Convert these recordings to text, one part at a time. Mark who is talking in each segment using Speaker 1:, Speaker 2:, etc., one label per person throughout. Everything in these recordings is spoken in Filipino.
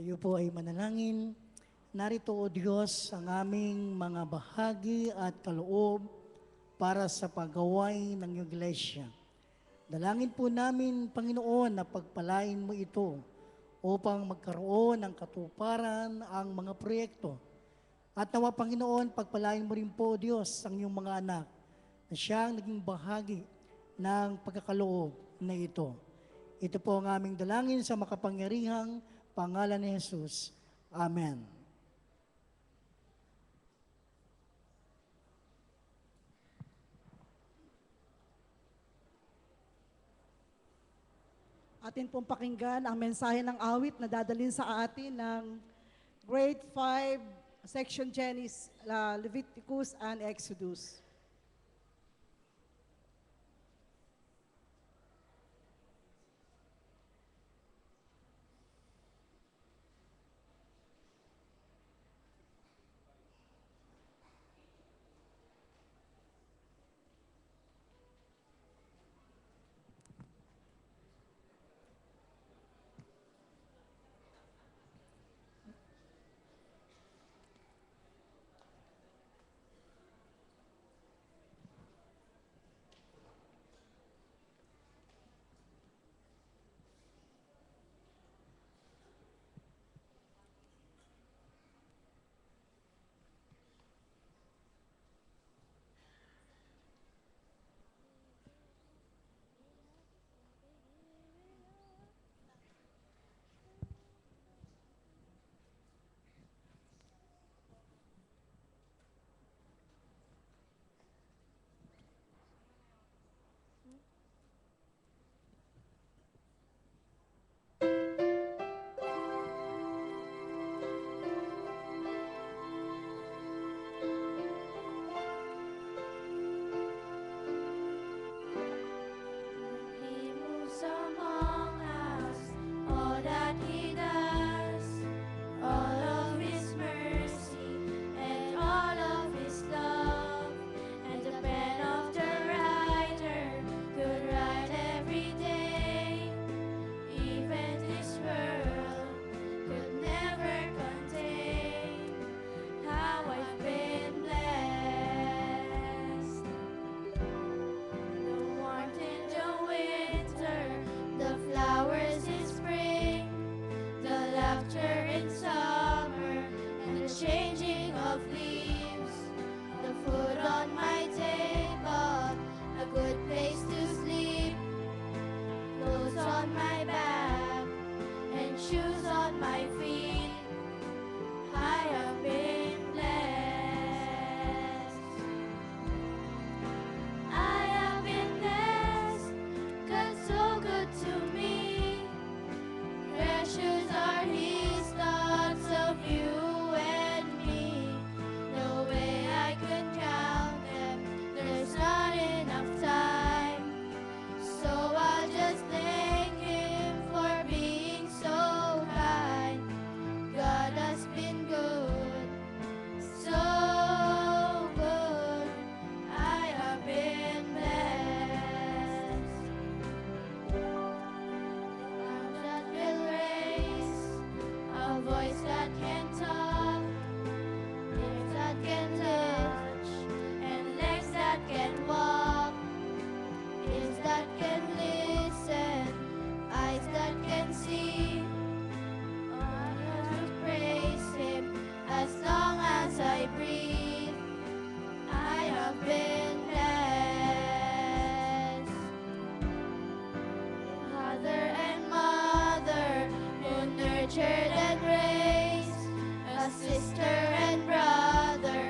Speaker 1: Tayo po ay manalangin. Narito, O Diyos, ang aming mga bahagi at kaloob para sa paggaway ng iyong iglesia. Dalangin po namin, Panginoon, na pagpalain mo ito upang magkaroon ng katuparan ang mga proyekto. At nawa, Panginoon, pagpalain mo rin po, Diyos, ang iyong mga anak na siyang naging bahagi ng pagkakaloob na ito. Ito po ang aming dalangin sa makapangyarihang pangalan ni Jesus. Amen.
Speaker 2: Atin pong pakinggan ang mensahe ng awit na dadalhin sa atin ng Grade 5 Section Genesis, Leviticus and Exodus.
Speaker 3: He moves among us, all that he does, all of his mercy and all of his love. And the pen of the writer could write every day. Even this world could never contain how I've been blessed. The warmth in the winter, the flowers in spring, the laughter in summer, and the changing of leaves. The food on my table, a good place to sleep, clothes on my back, and shoes on my feet. I have been blessed. I have been blessed, God so good to me. Precious are His thoughts of you and me. No way I could count them, there's not enough time. So I'll just thank Him for being so kind. God has been good, so good. I have been blessed. Arms that will raise, a voice that can talk, ears that can touch, and legs that can walk, ears that can listen, eyes that can see. I will praise Him as long as I breathe. I have been blessed. Father and mother who nurtured and raised, a sister and brother,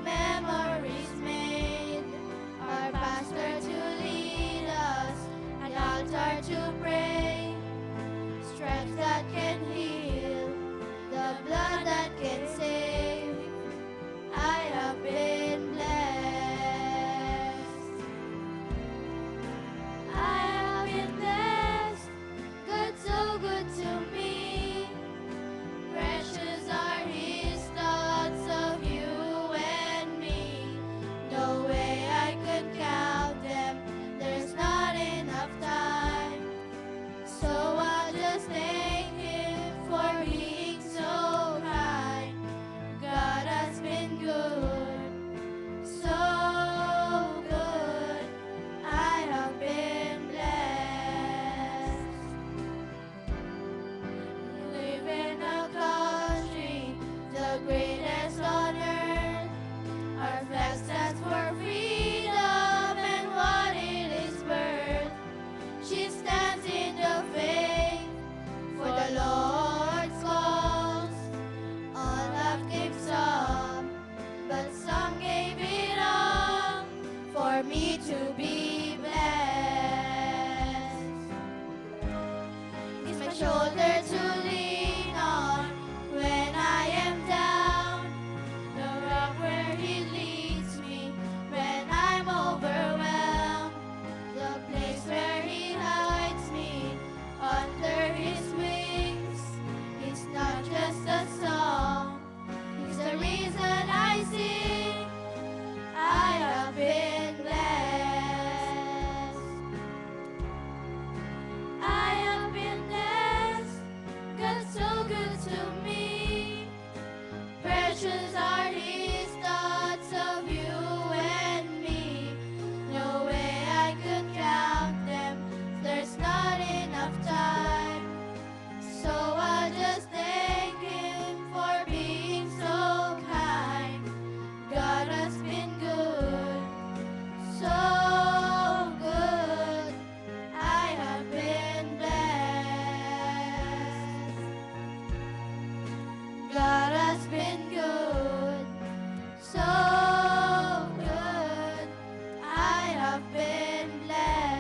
Speaker 3: memories made, our pastor to lead us, an altar to pray, stripes that can heal, the blood. I have been blessed. need to be blessed. He's my shoulder to lean on when I am down, the rock where He leads me when I'm overwhelmed, the place where He hides me under His wings. It's not just a song, it's the reason I sing. I have been blessed. I have been blessed. God's so good to me. Precious are His thoughts of you and me. No way I could count them. There's not enough time. So I just thank Him for being so kind. God has been good, so good. I have been blessed. God has been good, so good. I have been blessed.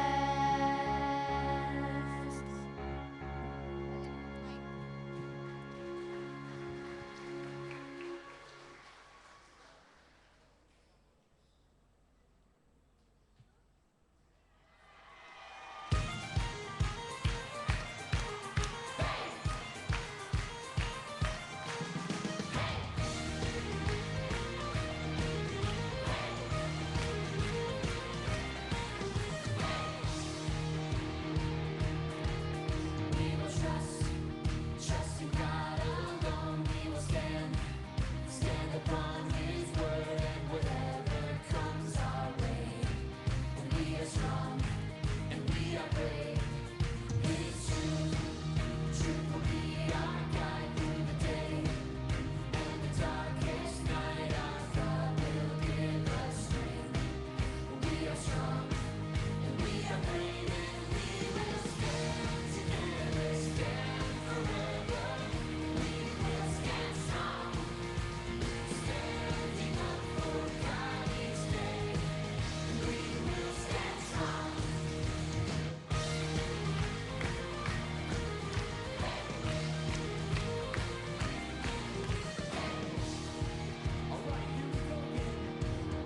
Speaker 3: We will trust in God alone. We will stand upon His word, and whatever comes our way. And we are strong, and we are brave. His truth will be our guide through the day, and the darkest night. Our God will give us strength. We are strong, and we are brave, and we will stand together, stand forever. We will stand strong, standing up for God each day. We will stand strong.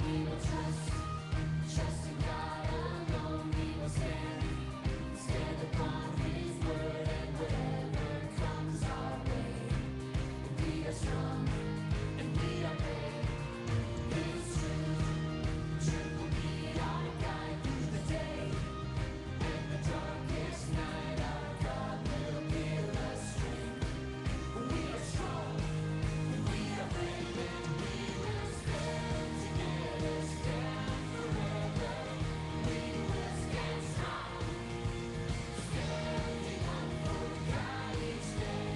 Speaker 3: We will trust in God alone. We will stand upon His word, and whatever comes our way. We are strong, and we are brave. His truth will be our guide through the day, and the darkest night. Our God will give us strength. We are strong, and we are brave, and we will stand together, stand forever. We will stand strong, standing up for God each day.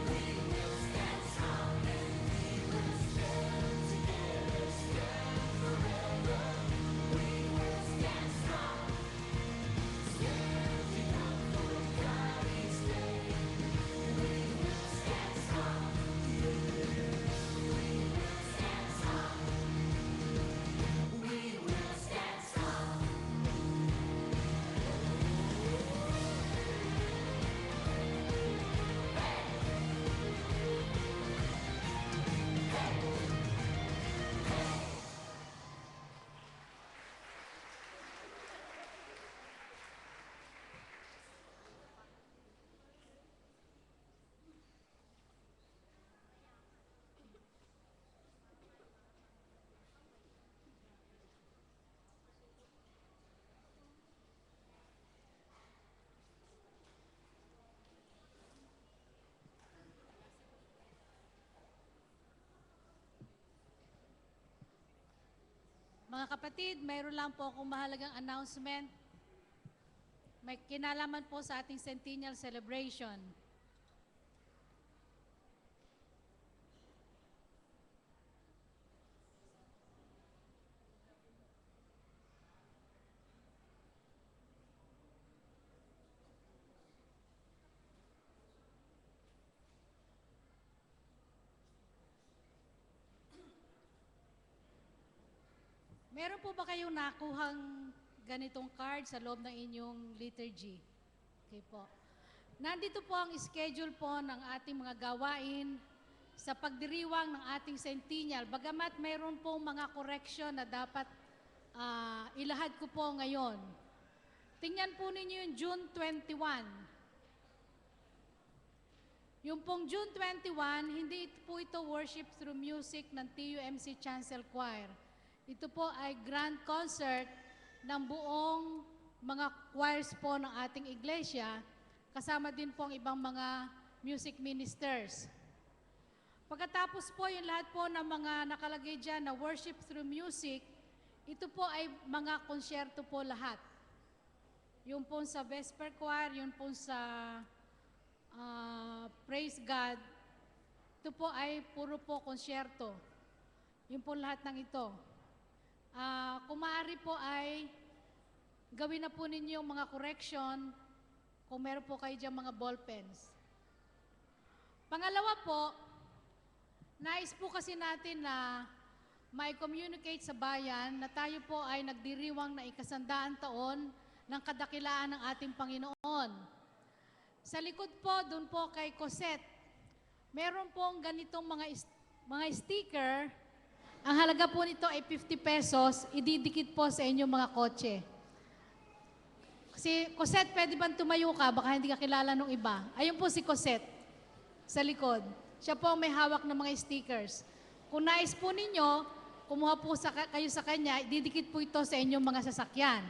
Speaker 3: We will stand strong, and we will stand together, stand forever. We will stand strong, standing up for God each day. We will stand strong. We will stand strong.
Speaker 4: Mga kapatid, mayroon lang po akong mahalagang announcement. May kinalaman po sa ating Centennial Celebration. Meron po ba kayong nakuhang ganitong card sa loob ng inyong liturgy? Okay po. Nandito po ang schedule po ng ating mga gawain sa pagdiriwang ng ating centennial. Bagamat mayroon pong mga correction na dapat ilahad ko po ngayon. Tingnan po ninyo yung June 21. Yung pong June 21, hindi po ito worship through music ng TUMC Chancel Choir. Ito po ay grand concert ng buong mga choirs po ng ating iglesia, kasama din po ang ibang mga music ministers. Pagkatapos po yung lahat po ng mga nakalagay dyan na worship through music, ito po ay mga konsyerto po lahat. Yung po sa Vesper Choir, yung po sa Praise God, ito po ay puro po konsyerto. Yung po lahat ng ito. Kung maaari po ay gawin na po ninyo yung mga correction kung meron po kayo dyan mga ballpens. Pangalawa po, nais po kasi natin na may communicate sa bayan na tayo po ay nagdiriwang na 100 taon ng kadakilaan ng ating Panginoon. Sa likod po, doon po kay Cosette, meron pong ganitong mga sticker. Ang halaga po nito ay 50 pesos, ididikit po sa inyong mga kotse. Si Cosette, pwede bang tumayo ka? Baka hindi ka kilala nung iba. Ayun po si Cosette, sa likod. Siya po ang may hawak ng mga stickers. Kung nais po ninyo, kumuha po kayo sa kanya, ididikit po ito sa inyong mga sasakyan.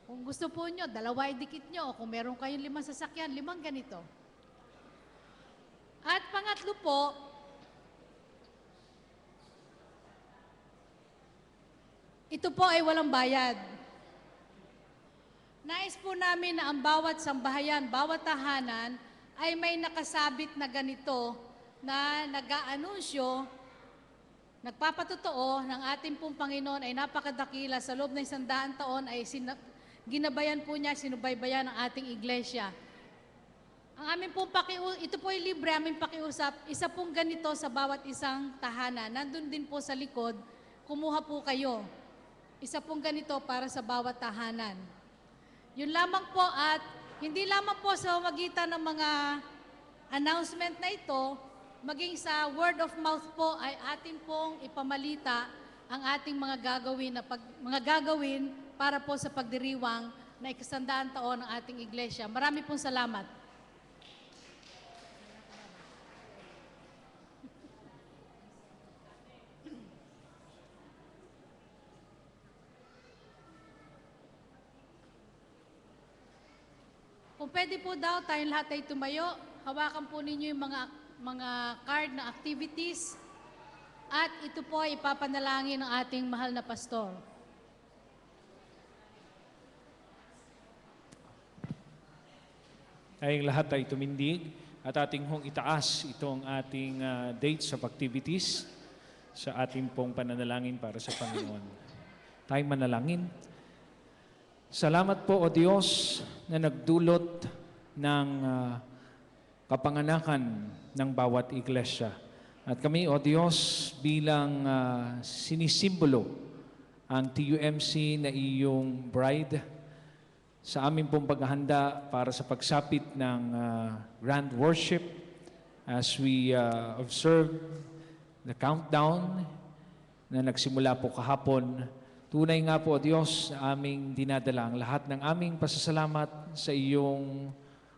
Speaker 4: Kung gusto po nyo, 2 idikit nyo. Kung meron kayong 5 sasakyan, 5 ganito. At pangatlo po, ito po ay walang bayad. Nais po namin na ang bawat sambahayan, bawat tahanan, ay may nakasabit na ganito na nag-aanunsyo, nagpapatotoo ng ating pong Panginoon ay napakadakila sa loob ng 100 taon ay ginabayan po niya, sinubaybayan ng ating iglesia. Ang aming pong ito po ay libre, aming pakiusap, isa pong ganito sa bawat isang tahanan. Nandun din po sa likod, kumuha po kayo. Isa pong ganito para sa bawat tahanan. Yun lamang po at hindi lamang po sa magitan ng mga announcement na ito, maging sa word of mouth po ay atin pong ipamalita ang ating mga gagawin para po sa pagdiriwang na 100 taon ng ating iglesia. Marami pong salamat. Kung pwede po daw, tayong lahat ay tumayo. Hawakan po ninyo yung mga card na activities. At ito po ay ipapanalangin ng ating mahal na pastor.
Speaker 5: Tayong lahat ay tumindig at ating hong itaas itong ating dates of activities sa ating pong pananalangin para sa Panginoon. Tayong manalangin. Salamat po, O Diyos, na nagdulot ng kapanganakan ng bawat iglesia. At kami, O Diyos, bilang sinisimbolo ang TUMC na iyong bride sa aming pong paghahanda para sa pagsapit ng grand worship as we observe the countdown na nagsimula po kahapon. Tunay nga po, O Diyos, na aming dinadala ang lahat ng aming pasasalamat sa iyong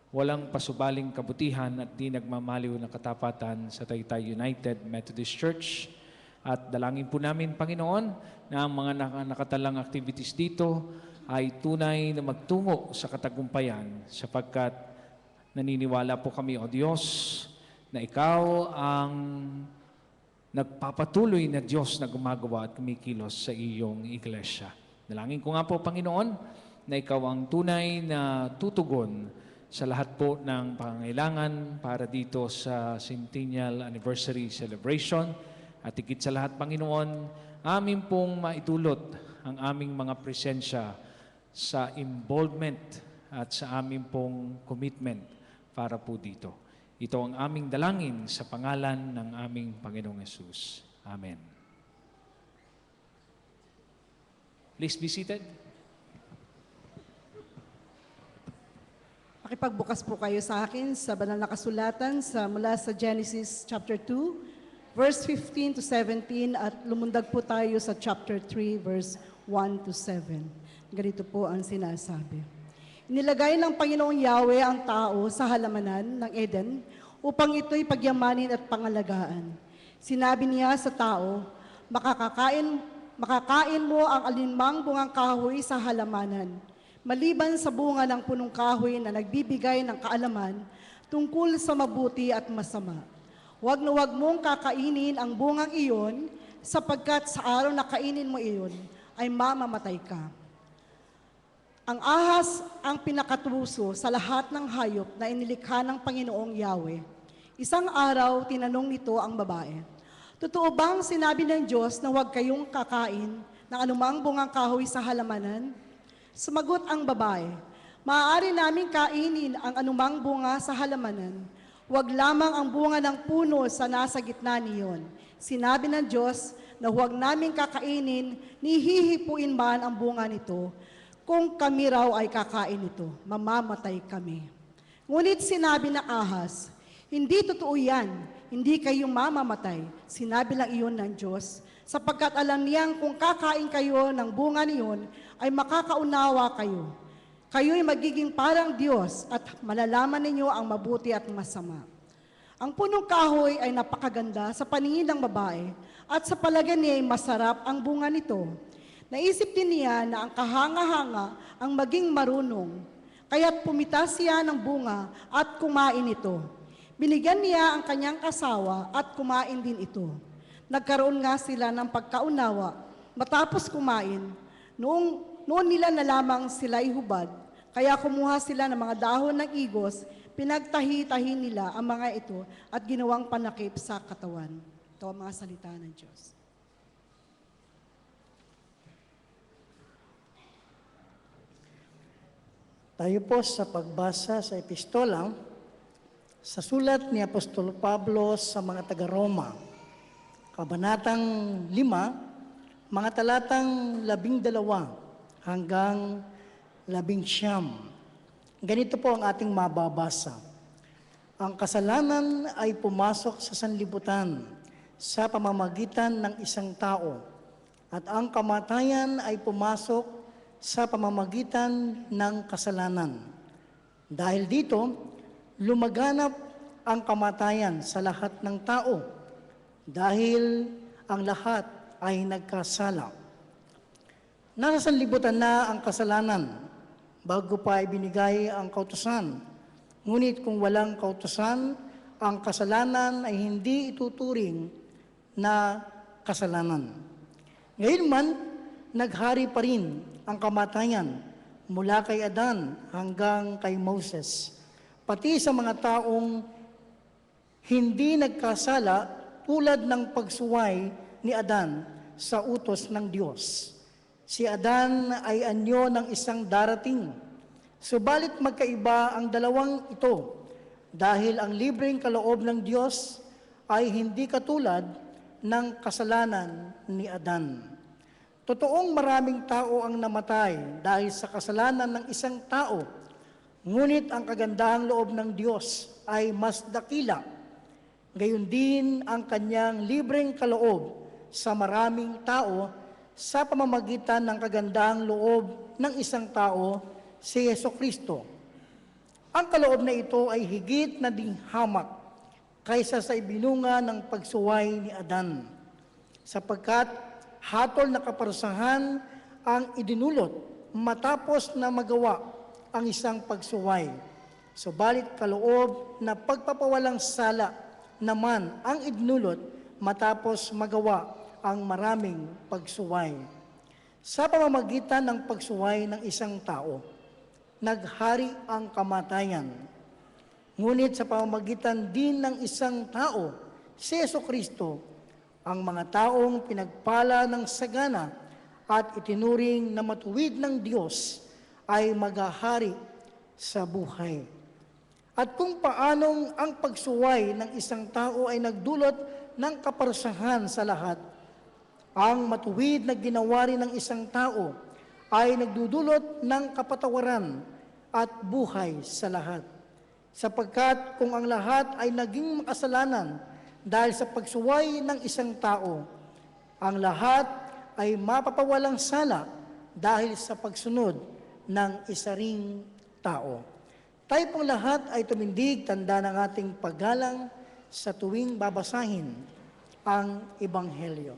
Speaker 5: walang pasubaling kabutihan at di nagmamaliw na katapatan sa Taytay United Methodist Church. At dalangin po namin, Panginoon, na ang mga nakatalang activities dito ay tunay na magtungo sa katagumpayan sapagkat naniniwala po kami, O Diyos, na Ikaw ang nagpapatuloy na Diyos na gumagawa at kumikilos sa iyong iglesia. Dalangin ko nga po, Panginoon, na Ikaw ang tunay na tutugon sa lahat po ng pangangailangan para dito sa Centennial Anniversary Celebration. At higit sa lahat, Panginoon, amin pong maitulot ang aming mga presensya sa involvement at sa aming pong commitment para po dito. Ito ang aming dalangin sa pangalan ng aming Panginoong Hesus. Amen. Please be seated.
Speaker 2: Makipagbukas po kayo sa akin sa banal na kasulatan mula sa Genesis chapter 2, verse 15 to 17 at lumundag po tayo sa chapter 3, verse 1 to 7. Ganito po ang sinasabi. Inilagay ng Panginoong Yahweh ang tao sa halamanan ng Eden upang ito'y pagyamanin at pangalagaan. Sinabi niya sa tao, makakain mo ang alinmang bungang kahoy sa halamanan, maliban sa bunga ng punong kahoy na nagbibigay ng kaalaman tungkol sa mabuti at masama. Huwag na huwag mong kakainin ang bungang iyon, sapagkat sa araw na kainin mo iyon, ay mamamatay ka. Ang ahas ang pinakatuso sa lahat ng hayop na inilikha ng Panginoong Yahweh. Isang araw, tinanong nito ang babae, totoo bang sinabi ng Diyos na huwag kayong kakain ng anumang bungang kahoy sa halamanan? Sumagot ang babae, maaari naming kainin ang anumang bunga sa halamanan, huwag lamang ang bunga ng puno sa nasa gitna niyon. Sinabi ng Diyos na huwag naming kakainin, ni hihipuin man ang bunga nito. Kung kami raw ay kakain ito, mamamatay kami. Ngunit sinabi ng ahas, hindi totoo yan, hindi kayo mamamatay. Sinabi lang iyon ng Diyos, sapagkat alam niyang kung kakain kayo ng bunga niyon, ay makakaunawa kayo. Kayo'y magiging parang Diyos at malalaman ninyo ang mabuti at masama. Ang punong kahoy ay napakaganda sa paningin ng babae at sa palagay niya ay masarap ang bunga nito. Naisip din niya na ang kahanga-hanga ang maging marunong, kaya't pumitas siya ng bunga at kumain ito. Binigyan niya ang kanyang kasawa at kumain din ito. Nagkaroon nga sila ng pagkaunawa. Matapos kumain, noon nila na lamang sila ihubad, kaya kumuha sila ng mga dahon ng igos, pinagtahi-tahi nila ang mga ito at ginawang panakip sa katawan. Ito ang mga salita ng Diyos.
Speaker 1: Tayo po sa pagbasa sa epistola, sa sulat ni Apostol Pablo sa mga taga-Roma, Kabanatang 5, mga talatang 12 hanggang 19. Ganito po ang ating mababasa. Ang kasalanan ay pumasok sa sanlibutan sa pamamagitan ng isang tao, at ang kamatayan ay pumasok sa pamamagitan ng kasalanan. Dahil dito, lumaganap ang kamatayan sa lahat ng tao dahil ang lahat ay nagkasala. Nasa sanlibutan na ang kasalanan bago pa ibinigay ang kautusan. Ngunit kung walang kautusan, ang kasalanan ay hindi ituturing na kasalanan. Ngayon man, naghari pa rin ang kamatayan mula kay Adan hanggang kay Moses, pati sa mga taong hindi nagkasala tulad ng pagsuway ni Adan sa utos ng Diyos. Si Adan ay anyo ng isang darating, subalit magkaiba ang dalawang ito dahil ang libreng kaloob ng Diyos ay hindi katulad ng kasalanan ni Adan. Totoong maraming tao ang namatay dahil sa kasalanan ng isang tao, ngunit ang kagandahang loob ng Diyos ay mas dakila. Gayon din ang kanyang libreng kaloob sa maraming tao sa pamamagitan ng kagandahang loob ng isang tao, si Jesucristo. Ang kaloob na ito ay higit na ding hamak kaysa sa ibinunga ng pagsuway ni Adan, sapagkat hatol na kaparusahan ang idinulot matapos na magawa ang isang pagsuway. Subalit kaloob na pagpapawalang sala naman ang idinulot matapos magawa ang maraming pagsuway. Sa pamamagitan ng pagsuway ng isang tao, naghari ang kamatayan. Ngunit sa pamamagitan din ng isang tao, si Jesucristo, ang mga taong pinagpala ng sagana at itinuring na matuwid ng Diyos ay maghahari sa buhay. At kung paanong ang pagsuway ng isang tao ay nagdulot ng kaparusahan sa lahat, ang matuwid na ginawa rin ng isang tao ay nagdudulot ng kapatawaran at buhay sa lahat. Sapagkat kung ang lahat ay naging makasalanan dahil sa pagsuway ng isang tao, ang lahat ay mapapawalang sala dahil sa pagsunod ng isa ring tao. Tayo pong lahat ay tumindig, tanda ng ating paggalang sa tuwing babasahin ang Ebanghelyo.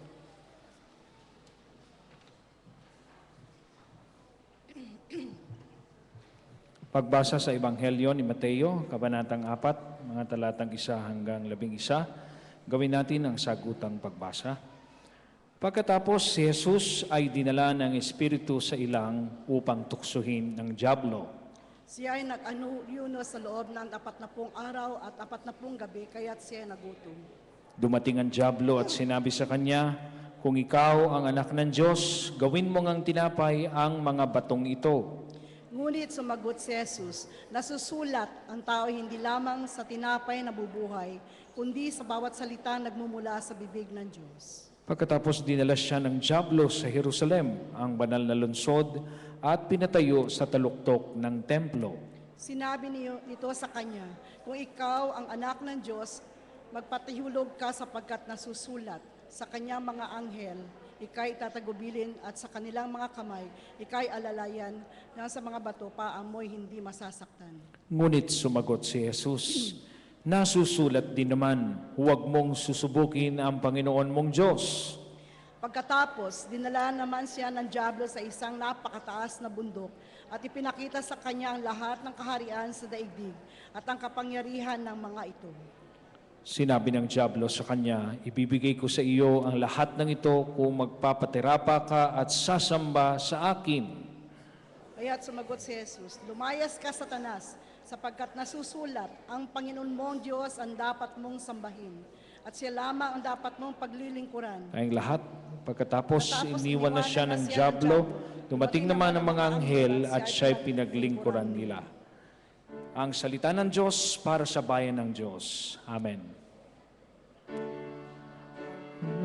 Speaker 5: Pagbasa sa Ebanghelyo ni Mateo, Kabanatang 4, mga talatang 1 hanggang 11, gawin natin ang sagutang pagbasa. Pagkatapos si Jesus ay dinala ng Espiritu sa ilang upang tuksuhin ng dyablo.
Speaker 2: Siya ay nag-ayuno sa loob ng 40 araw at 40 gabi, kaya't siya ay nagutom.
Speaker 5: Dumating ang dyablo at sinabi sa kanya, "Kung ikaw ang anak ng Diyos, gawin mo ngang tinapay ang mga batong ito."
Speaker 2: Ngunit sumagot si Jesus, nasusulat, ang tao hindi lamang sa tinapay nabubuhay, kundi sa bawat salita nagmumula sa bibig ng Diyos.
Speaker 5: Pagkatapos dinala siya ng dyablo sa Jerusalem, ang banal na lungsod, at pinatayo sa taluktok ng templo.
Speaker 2: Sinabi nito sa kanya, kung ikaw ang anak ng Diyos, magpatihulog ka sapagkat nasusulat sa kanyang mga anghel, ikay tatagubilin at sa kanilang mga kamay, ikay alalayan na sa mga bato paamoy hindi masasaktan.
Speaker 5: Ngunit sumagot si Jesus, "Nasusulat din naman, huwag mong susubukin ang Panginoon mong Diyos."
Speaker 2: Pagkatapos, dinala naman siya ng dyablo sa isang napakataas na bundok at ipinakita sa kanya ang lahat ng kaharian sa daigdig at ang kapangyarihan ng mga ito.
Speaker 5: Sinabi ng dyablo sa kanya, "Ibibigay ko sa iyo ang lahat ng ito kung magpapatirapa ka at sasamba sa akin."
Speaker 2: Kaya't sumagot si Jesus, lumayas ka, Satanas, sapagkat nasusulat, ang Panginoon mong Diyos ang dapat mong sambahin, at siya lamang ang dapat mong paglilingkuran.
Speaker 5: Tayong lahat, pagkatapos
Speaker 2: Pagkatapos
Speaker 5: iniwan na siya ng dyablo, dumating naman ang mga anghel at siya'y pinaglingkuran nila. Ang salita ng Diyos para sa bayan ng Diyos. Amen.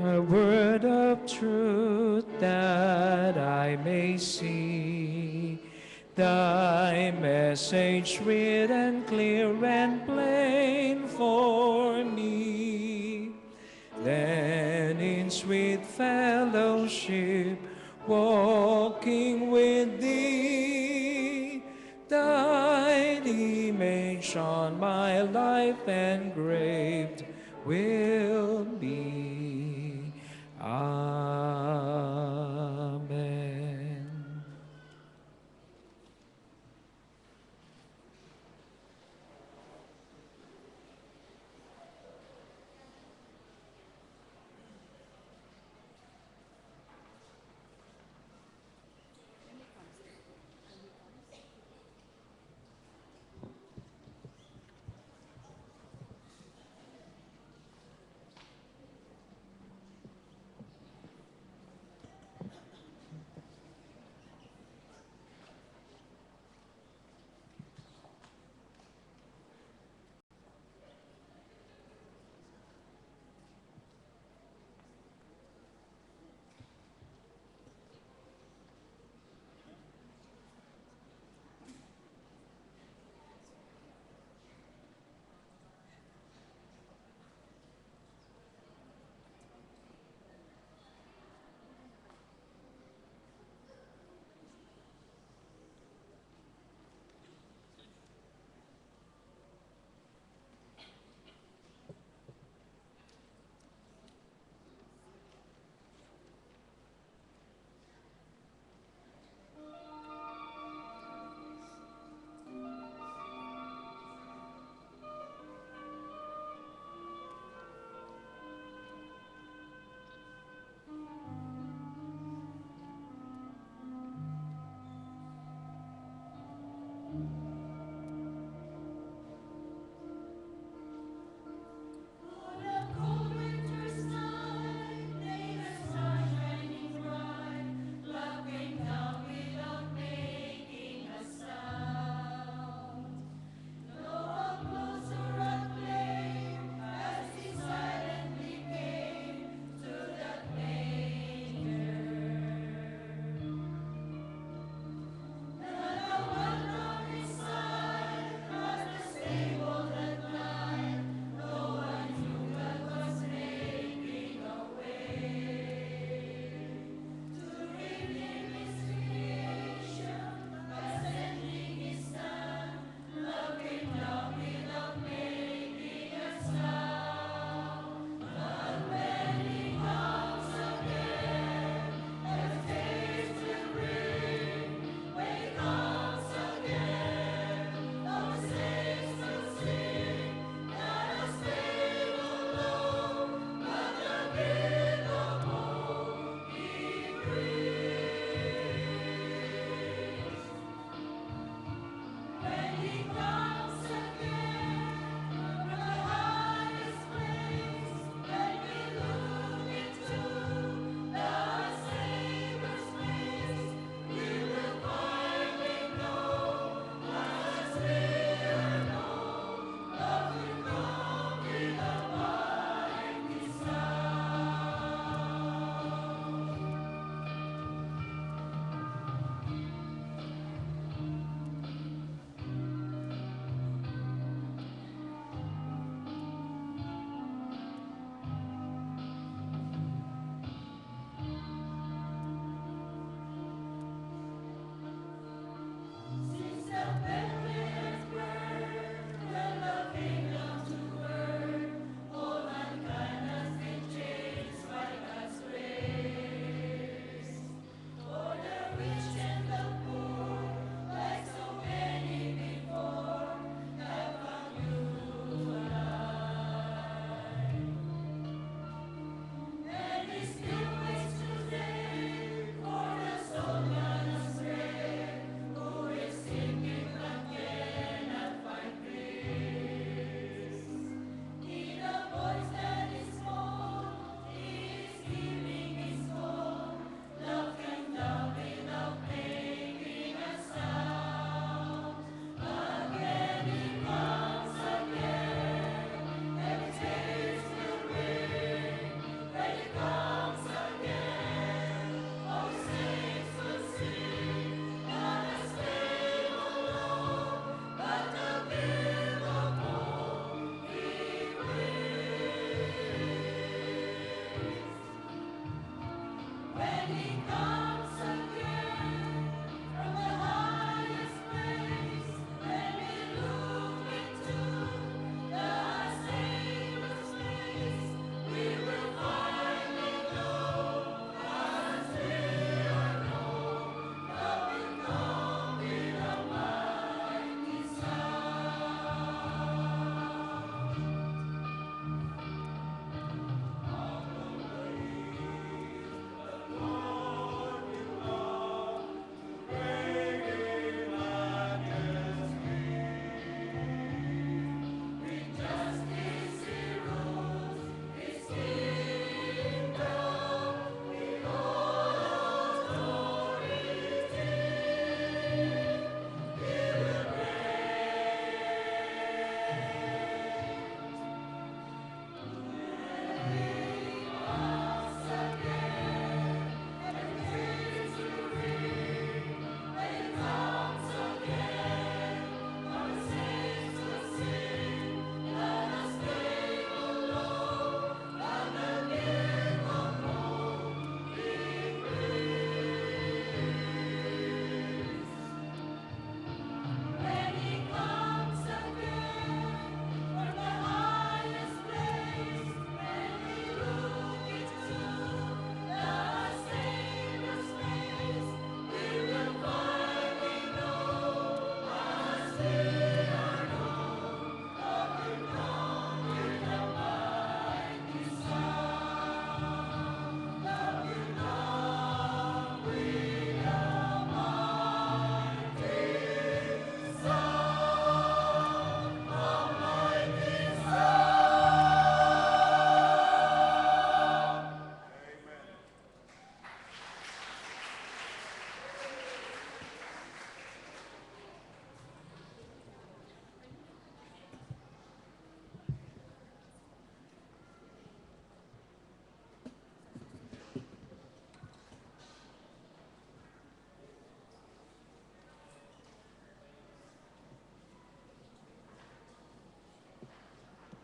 Speaker 5: A word of truth that I may see, thy message written clear and plain for me. Then in sweet fellowship, walking with thee, thine image on my life engraved will be. Amen.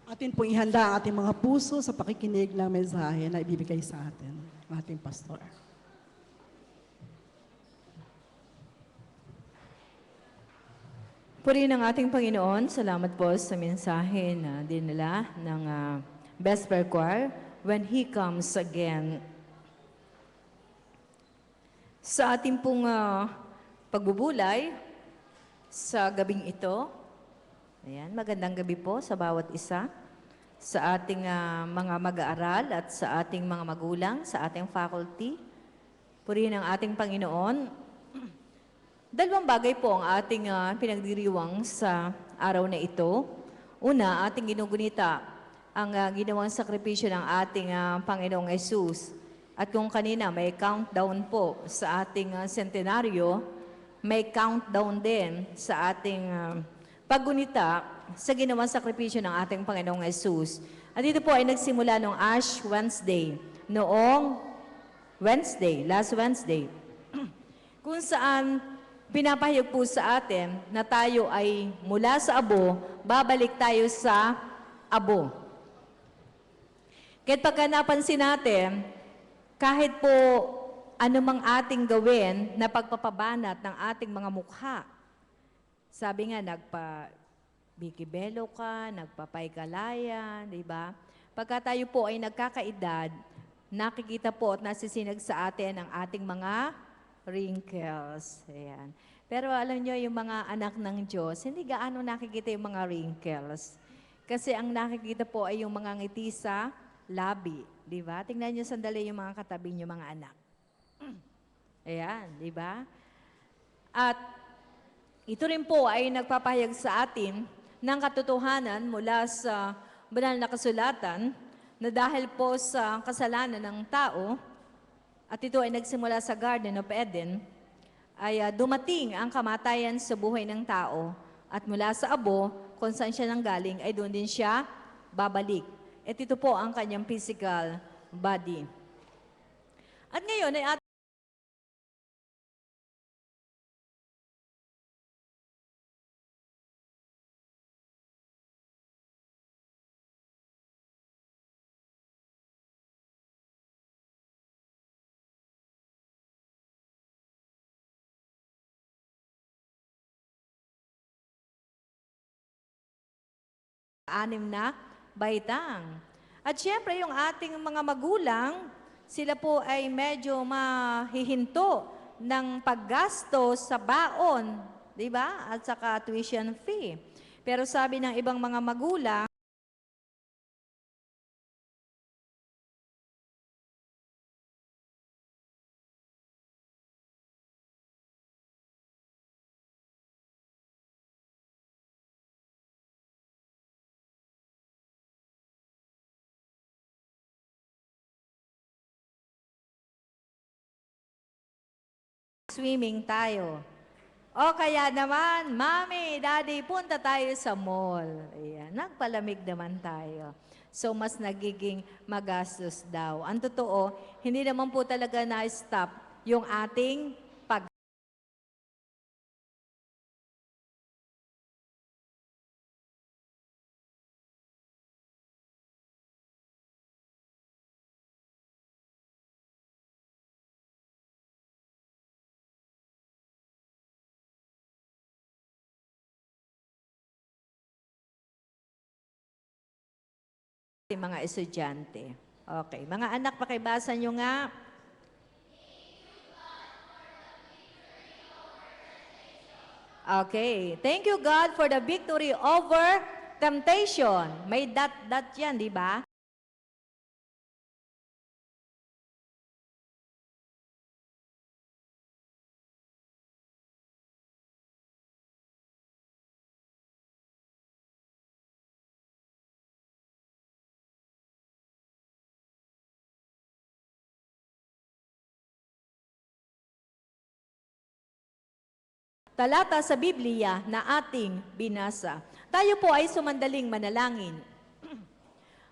Speaker 2: Atin pong ihanda ang ating mga puso sa pakikinig ng mensahe na ibibigay sa atin ng ating pastor.
Speaker 6: Purihin ang ating Panginoon. Salamat po sa mensahe na dinala ng Vesper Choir, When He Comes Again. Sa ating pong pagbubulay sa gabing ito, ayan, magandang gabi po sa bawat isa, sa ating mga mag-aaral at sa ating mga magulang, sa ating faculty. Purihin ang ating Panginoon. Dalawang bagay po ang ating pinagdiriwang sa araw na ito. Una, ating ginugunita ang ginawang sakripisyo ng ating Panginoong Yesus. At kung kanina may countdown po sa ating sentenaryo, may countdown din sa ating paggunita sa ginawang sakripisyo ng ating Panginoong Yesus. At ito po ay nagsimula noong Ash Wednesday, noong Wednesday, last Wednesday, kung saan pinapahayag po sa atin na tayo ay mula sa abo, babalik tayo sa abo. Kahit pagka napansin natin, kahit po anumang ating gawin na pagpapabanat ng ating mga mukha, sabi nga, nagpa-bikibelo ka, nagpapaykalaya, di ba? Pagka tayo po ay nagkakaedad, nakikita po at nasisinag sa atin ang ating mga wrinkles. Ayan. Pero alam nyo, yung mga anak ng Diyos, hindi gaano nakikita yung mga wrinkles. Kasi ang nakikita po ay yung mga ngiti sa labi. Di ba? Tingnan nyo sandali yung mga katabi nyo, mga anak. Ayan, di ba? At ito rin po ay nagpapahayag sa atin ng katotohanan mula sa banal na kasulatan na dahil po sa kasalanan ng tao, at ito ay nagsimula sa Garden of Eden, ay dumating ang kamatayan sa buhay ng tao. At mula sa abo, kung saan siya nanggaling, ay doon din siya babalik. At ito po ang kanyang physical body. At ngayon ay 6 na baitang. At syempre, yung ating mga magulang, sila po ay medyo mahihinto ng paggasto sa baon, di ba? At saka tuition fee. Pero sabi ng ibang mga magulang, swimming tayo. O kaya naman, Mami, Daddy, punta tayo sa mall. Ayan, nagpalamig naman tayo. So, mas nagiging magastos daw. Ang totoo, hindi naman po talaga na-stop yung ating pag mga estudyante. Okay, mga anak, pakibasa nyo nga. Okay, thank you God for the victory over temptation. May dot yan, di ba? Talata sa Biblia na ating binasa. Tayo po ay sumandaling manalangin.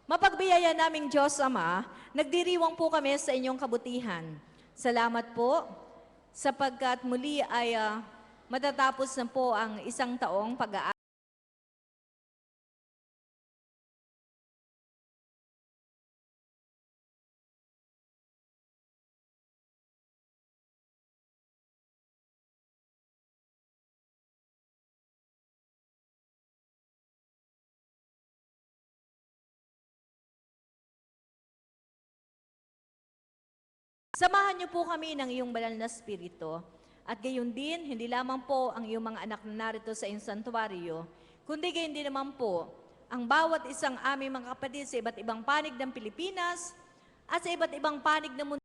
Speaker 6: Mapagbiyaya naming Diyos Ama, nagdiriwang po kami sa inyong kabutihan. Salamat po sapagkat muli ay matatapos na po ang isang taong pag-aaral. Samahan niyo po kami ng iyong banal na spirito. At gayon din, hindi lamang po ang iyong mga anak na narito sa iyong santuario, kundi gayon din naman po ang bawat isang aming mga kapatid sa iba't ibang panig ng Pilipinas at sa iba't ibang panig ng mundo.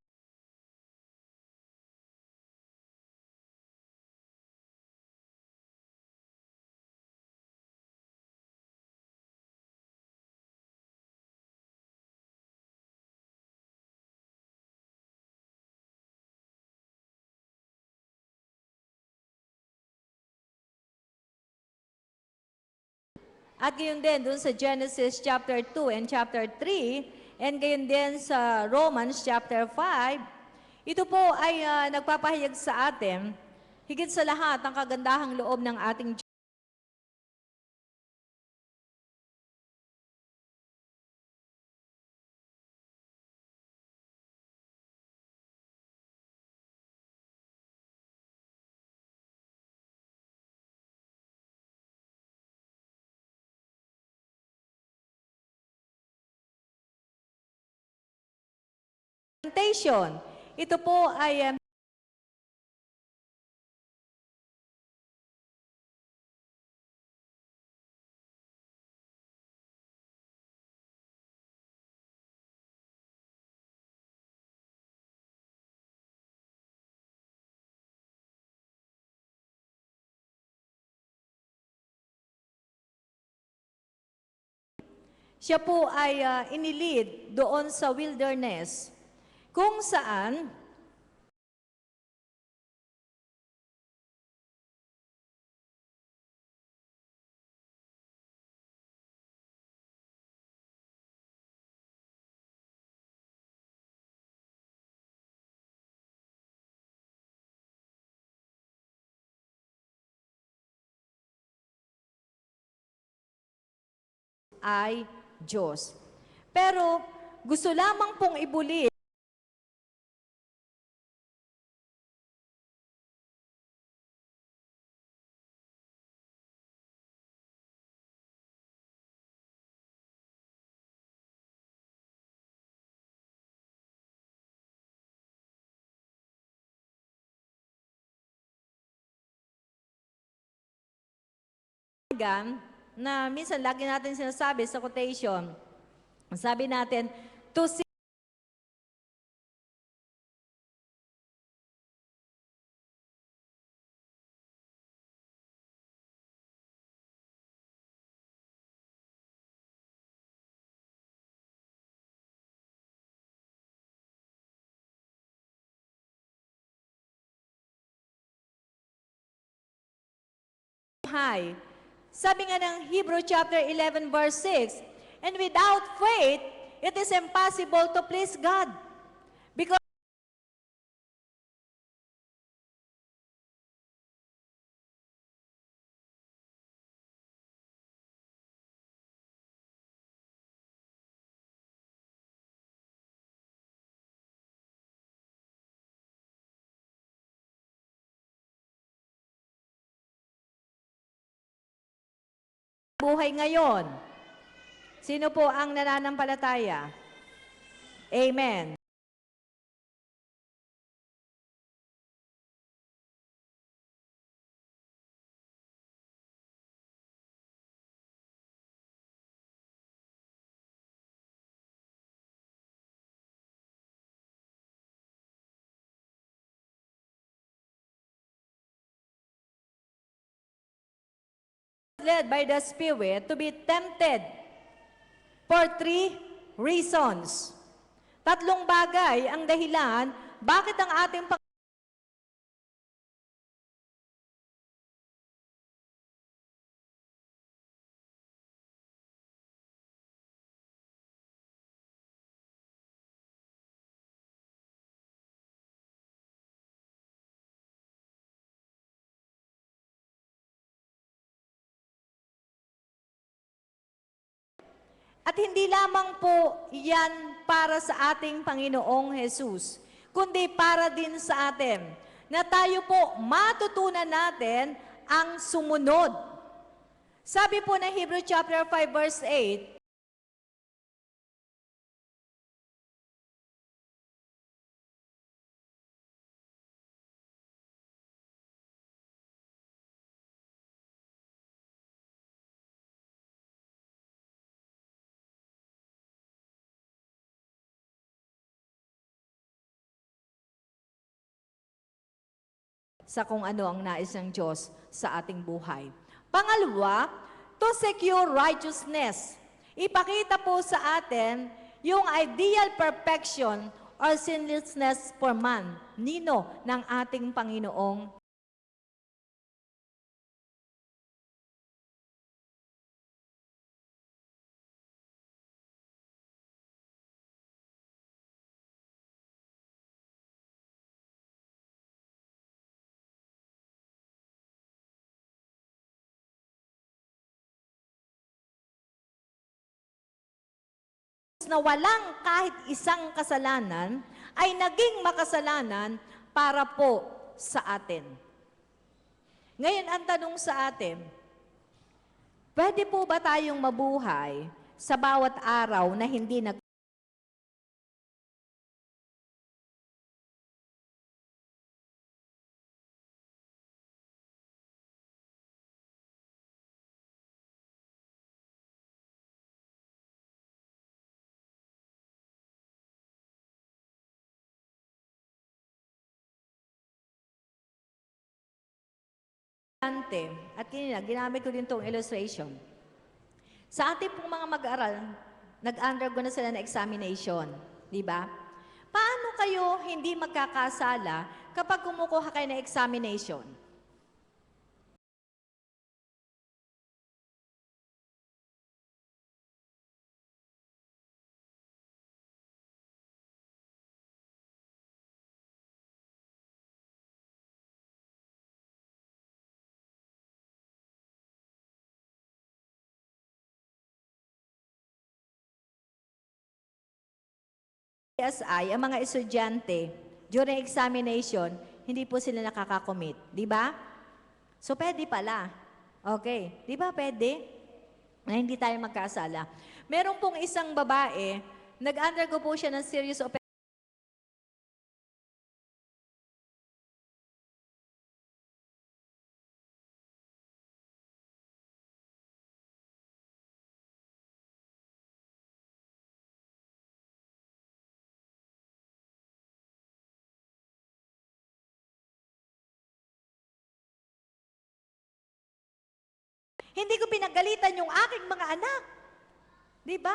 Speaker 6: At gayon din dun sa Genesis chapter 2 and chapter 3, and gayon din sa Romans chapter 5, ito po ay nagpapahayag sa atin, higit sa lahat, ang kagandahang loob ng ating Diyos. Temptation. Ito po ay siya po ay inilid doon sa wilderness, kung saan ay Diyos. Pero gusto lamang pong ibuli napakinggan na minsan lagi natin sinasabi sa quotation, sabi natin, to see high. Sabi nga ng Hebrew chapter 11 verse 6, and without faith, it is impossible to please God. Because buhay ngayon. Sino po ang nananampalataya? Amen. Led by the Spirit to be tempted for 3 reasons. 3 bagay ang dahilan bakit ang ating At hindi lamang po yan para sa ating Panginoong Jesus, kundi para din sa atin, na tayo po matutunan natin ang sumunod. Sabi po ng Hebrew chapter 5 verse 8, sa kung ano ang nais ng Diyos sa ating buhay. Pangalawa, to secure righteousness. Ipakita po sa atin yung ideal perfection or sinlessness for man. Nino ng ating Panginoong na walang kahit isang kasalanan ay naging makasalanan para po sa atin. Ngayon, ang tanong sa atin, pwede po ba tayong mabuhay sa bawat araw na hindi at ginamit ko din itong illustration. Sa ating pong mga mag-aaral, nag-undergo na sila ng examination, di ba? Paano kayo hindi magkakasala kapag kumukuha kayo ng examination? PSI, ang mga estudyante, during examination, hindi po sila nakakakommit. Di ba? So, pwede pala. Okay. Di ba pwede? Na hindi tayo magkasala. Meron pong isang babae, nag-undergo po siya ng serious Hindi ko pinagalitan yung aking mga anak. Di ba?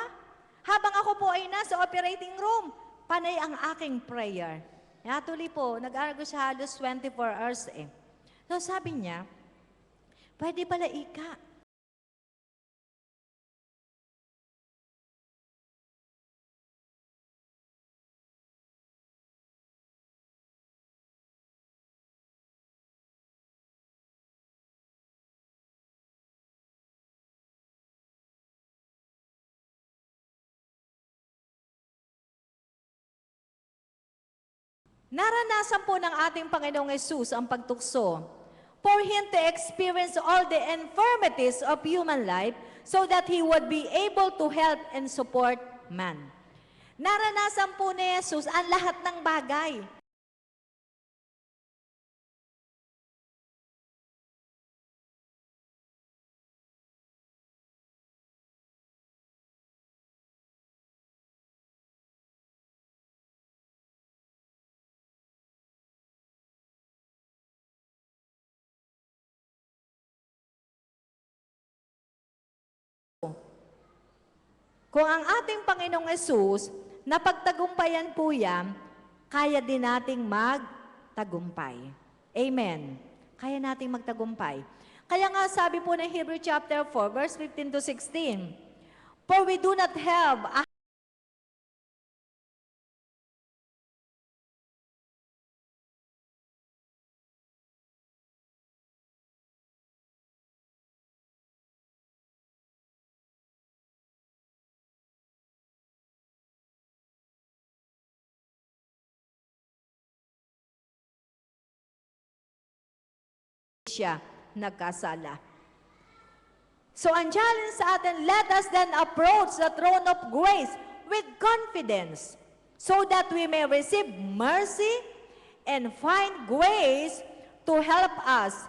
Speaker 6: Habang ako po ay nasa operating room, panay ang aking prayer. Actually po, nag-aaral ko siya halos 24 hours eh. So sabi niya, pwede pala ika. Naranasan po ng ating Panginoong Yesus ang pagtukso for Him to experience all the infirmities of human life so that He would be able to help and support man. Naranasan po ni Jesus ang lahat ng bagay. Kung ang ating Panginoong Yesus, napagtagumpayan po yan, kaya din nating magtagumpay. Amen. Kaya nating magtagumpay. Kaya nga sabi po ng Hebrew chapter 4, verse 15 to 16, for we do not have a siya nagkasala. So ang challenge sa atin, let us then approach the throne of grace with confidence so that we may receive mercy and find grace to help us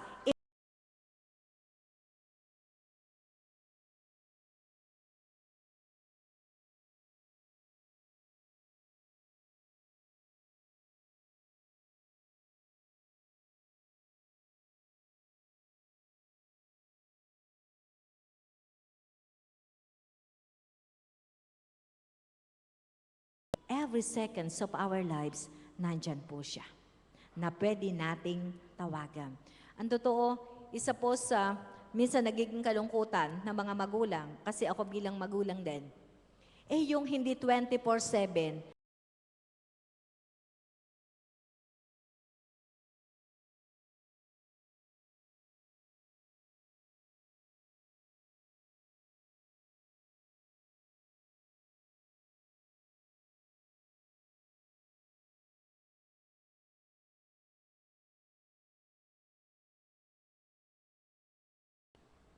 Speaker 6: every seconds of our lives, nandyan po siya, na pwede nating tawagan. Ang totoo, isa po sa minsan nagiging kalungkutan ng mga magulang, kasi ako bilang magulang din, eh yung hindi 24/7,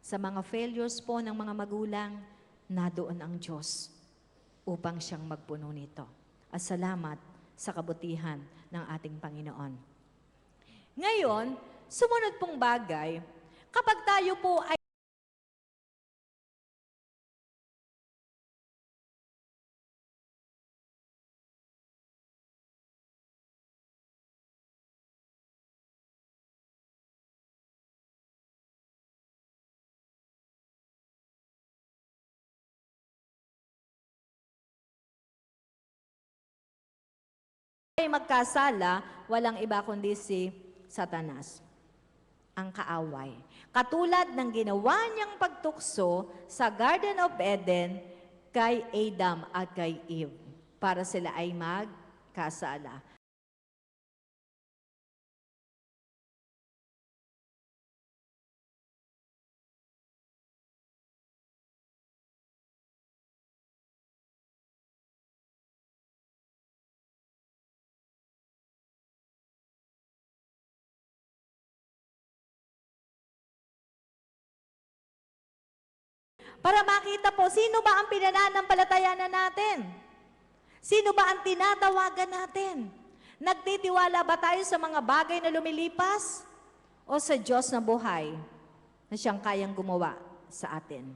Speaker 6: sa mga failures po ng mga magulang, nadoon ang Diyos upang siyang magpuno nito. At salamat sa kabutihan ng ating Panginoon. Ngayon, sumunod pong bagay, kapag tayo po ay magkasala, walang iba kundi si Satanas, ang kaaway. Katulad ng ginawa niyang pagtukso sa Garden of Eden kay Adam at kay Eve para sila ay magkasala. Para makita po, sino ba ang pinananampalatayanan natin? Sino ba ang tinatawagan natin? Nagtitiwala ba tayo sa mga bagay na lumilipas? O sa Diyos na buhay na siyang kayang gumawa sa atin?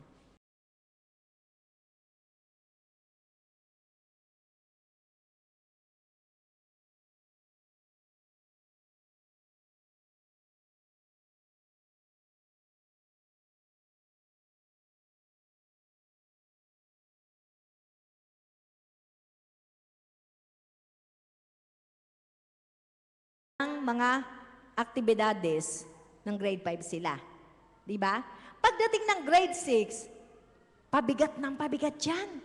Speaker 6: ng mga aktibidades ng grade 5 sila. Di ba? Pagdating ng grade 6, pabigat ng pabigat yan.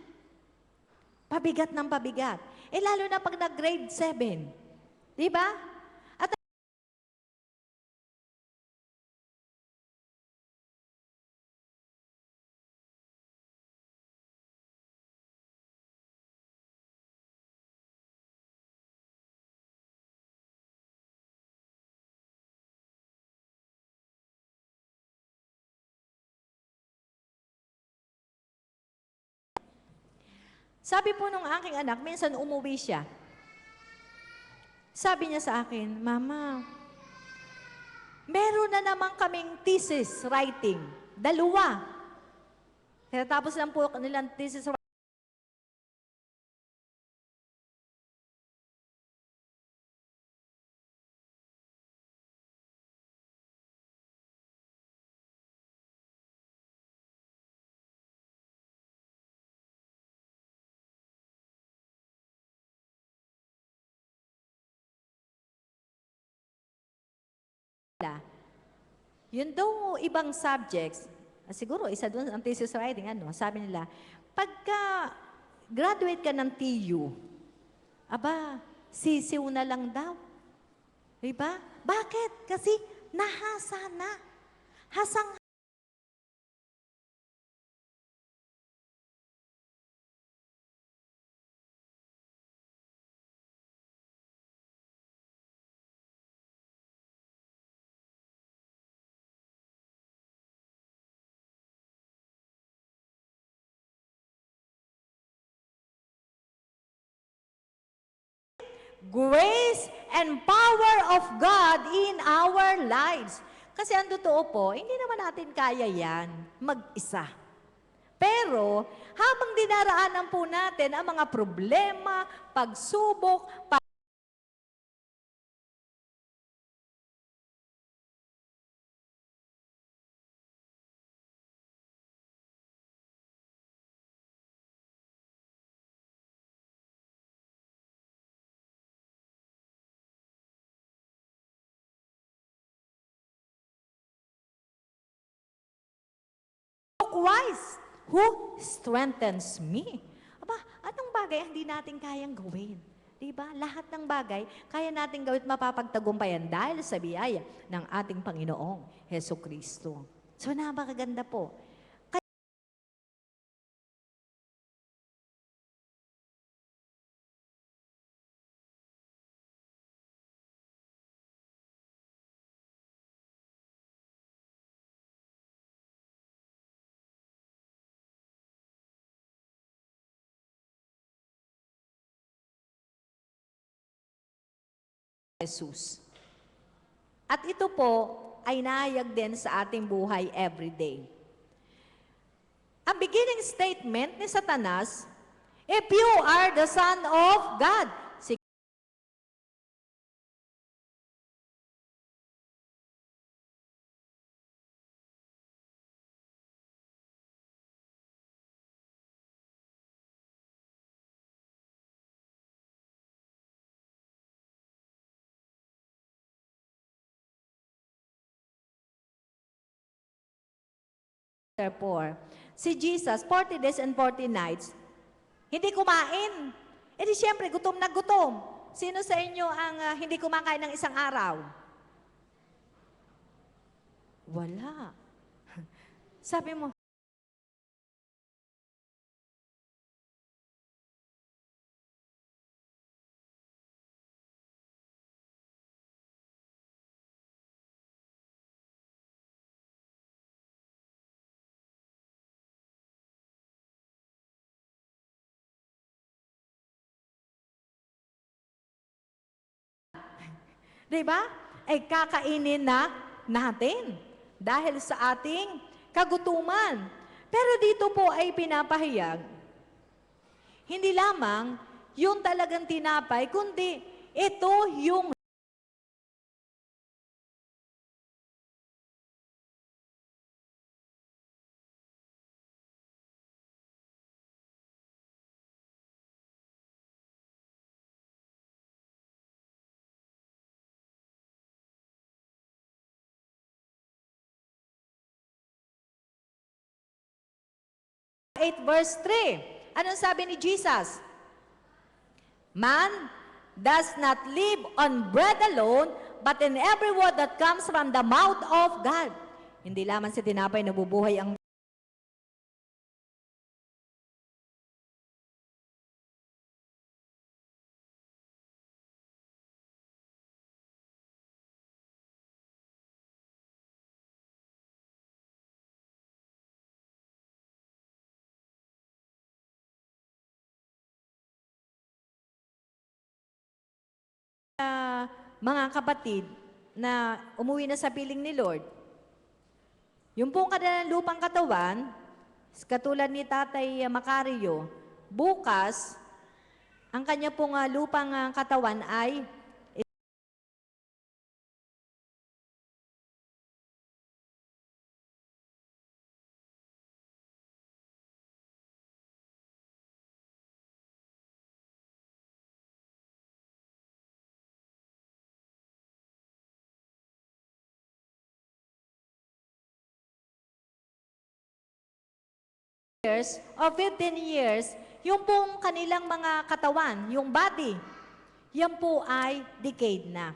Speaker 6: Pabigat ng pabigat. Eh lalo na pag nag-grade 7. Di ba? At sabi po nung aking anak, minsan umuwi siya. Sabi niya sa akin, Mama, meron na naman kaming thesis writing. 2. Kaya tapos lang po nilang thesis writing. Yun daw ibang subjects, siguro isa doon ang thesis writing, sabi nila, pagka graduate ka ng TU, aba, sisiw na lang daw. Diba? Bakit? Kasi nahasa na. Hasang grace and power of God in our lives. Kasi ang totoo po, hindi naman natin kaya yan mag-isa. Pero, habang dinaraanan po natin ang mga problema, pagsubok, Christ who strengthens me. Aba, anong bagay ang hindi natin kayang gawin? Diba? Lahat ng bagay, kaya natin gawin at mapapagtagumpayan dahil sa biyaya ng ating Panginoong Heso Kristo. So, napakaganda po. Jesus. At ito po ay nahayag din sa ating buhay everyday. Ang beginning statement ni Satanas, if you are the Son of God, therefore, si Jesus, 40 days and 40 nights, hindi kumain. E di siyempre, gutom na gutom. Sino sa inyo ang hindi kumakain ng isang araw? Wala. Sabi mo, di ba? Ay kakainin na natin dahil sa ating kagutuman. Pero dito po ay pinapahayag, hindi lamang yung talagang tinapay, kundi ito yung 8 verse 3. Anong sabi ni Jesus? Man does not live on bread alone, but in every word that comes from the mouth of God. Hindi lamang sa tinapay nabubuhay ang mga kapatid na umuwi na sa piling ni Lord. Yung pong kanilang lupang katawan, katulad ni Tatay Macario, bukas, ang kanya pong lupang katawan ay years or 15 years, yung pong kanilang mga katawan, yung body, yan po ay decayed na.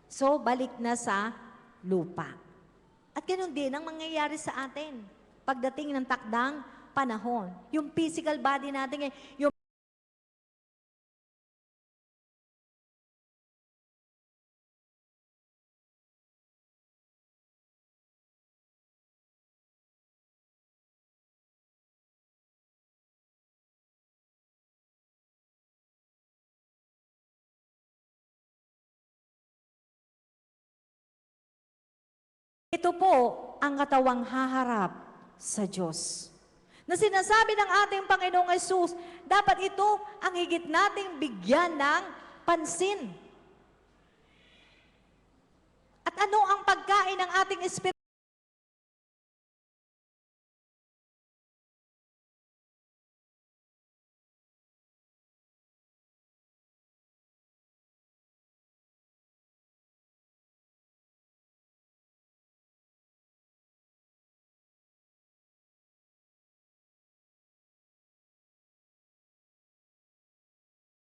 Speaker 6: So, balik na sa lupa. At ganun din ang mangyayari sa atin pagdating ng takdang panahon. Yung physical body natin, yung ito po ang katawang haharap sa Diyos. Na sinasabi ng ating Panginoong Yesus, dapat ito ang higit nating bigyan ng pansin. At ano ang pagkain ng ating espiritu?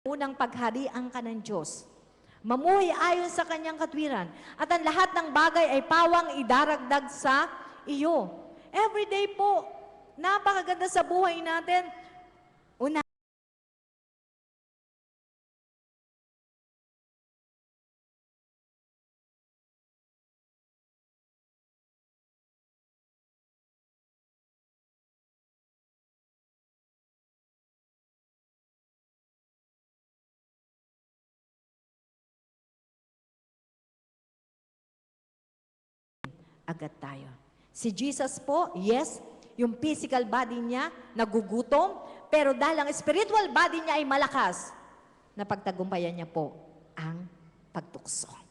Speaker 6: Unang pagharian ka ng Diyos. Mamuhay ayon sa kanyang katwiran. At ang lahat ng bagay ay pawang idaragdag sa iyo. Every day po, napakaganda sa buhay natin. Una, agad tayo. Si Jesus po, yes, yung physical body niya nagugutom, pero dahil ang spiritual body niya ay malakas, napagtagumpayan niya po ang pagtukso.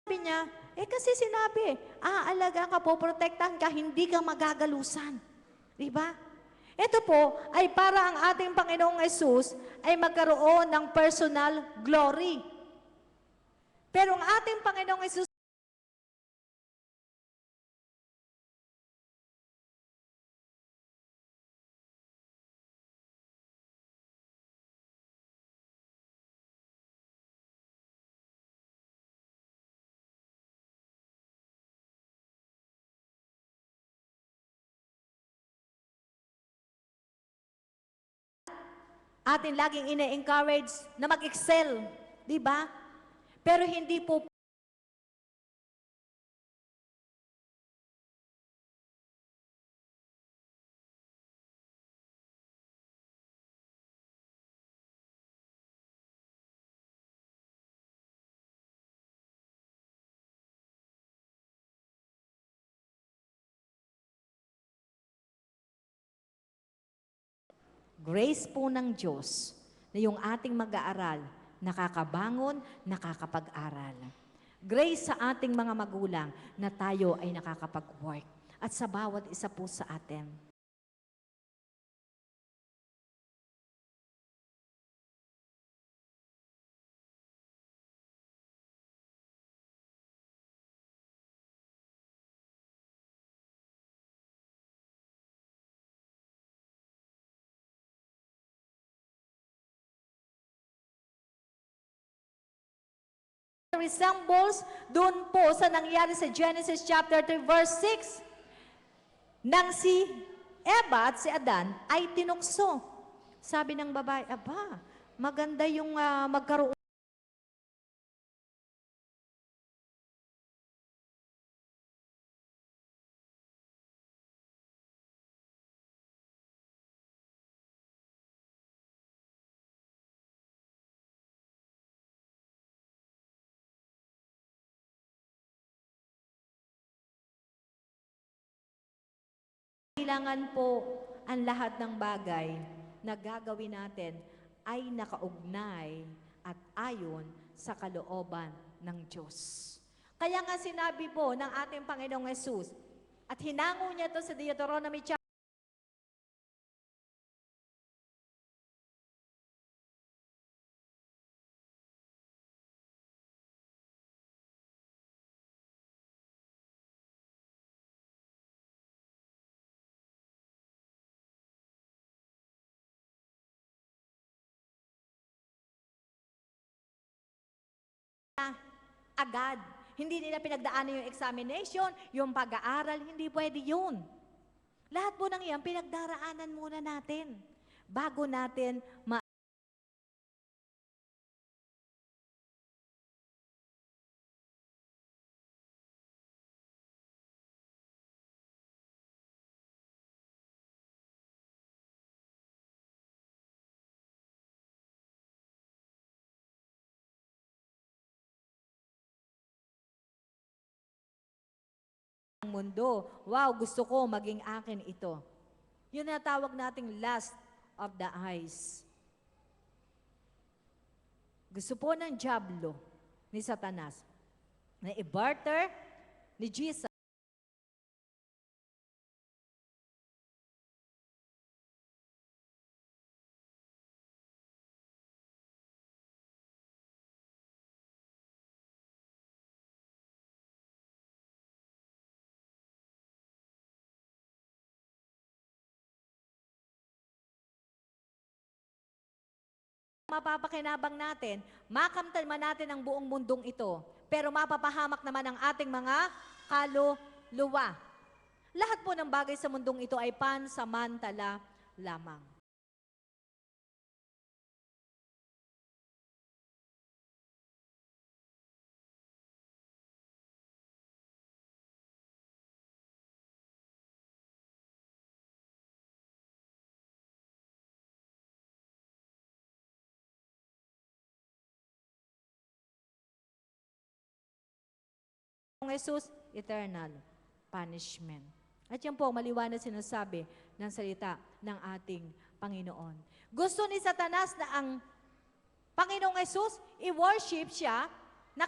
Speaker 6: Sabi niya, kasi sinabi, aalagaan ka po, protektahan ka, hindi ka magagalusan. Di ba? Ito po ay para ang ating Panginoong Yesus ay magkaroon ng personal glory. Pero ang ating Panginoong Yesus atin laging ina-encourage na mag-excel, di ba? Pero hindi po grace po ng Diyos na yung ating mag-aaral nakakabangon, nakakapag-aral. Grace sa ating mga magulang na tayo ay nakakapag-work at sa bawat isa po sa atin. Resembles dun po sa nangyari sa Genesis chapter 3 verse 6 nang si Eva at si Adan ay tinukso. Sabi ng babae, aba, maganda yung magkaroon kailangan po ang lahat ng bagay na gagawin natin ay nakaugnay at ayon sa kalooban ng Diyos. Kaya nga sinabi po ng ating Panginoong Hesus, at hinango niya to sa Deuteronomy chapter agad. Hindi nila pinagdaanan yung examination, yung pag-aaral, hindi pwede yun. Lahat po ng yan, pinagdaraanan muna natin bago natin mundo. Wow, gusto ko maging akin ito. Yun na tawag nating lust of the eyes. Gusto po ng Diablo ni Satanas na i-barter ni Jesus mapapakinabang natin, makamtan man natin ang buong mundong ito, pero mapapahamak naman ang ating mga kaluluwa. Lahat po ng bagay sa mundong ito ay pansamantala lamang. Ang Jesus, eternal punishment. At yan po, maliwanag sinasabi ng salita ng ating Panginoon. Gusto ni Satanas na ang Panginoong Jesus, i-worship siya na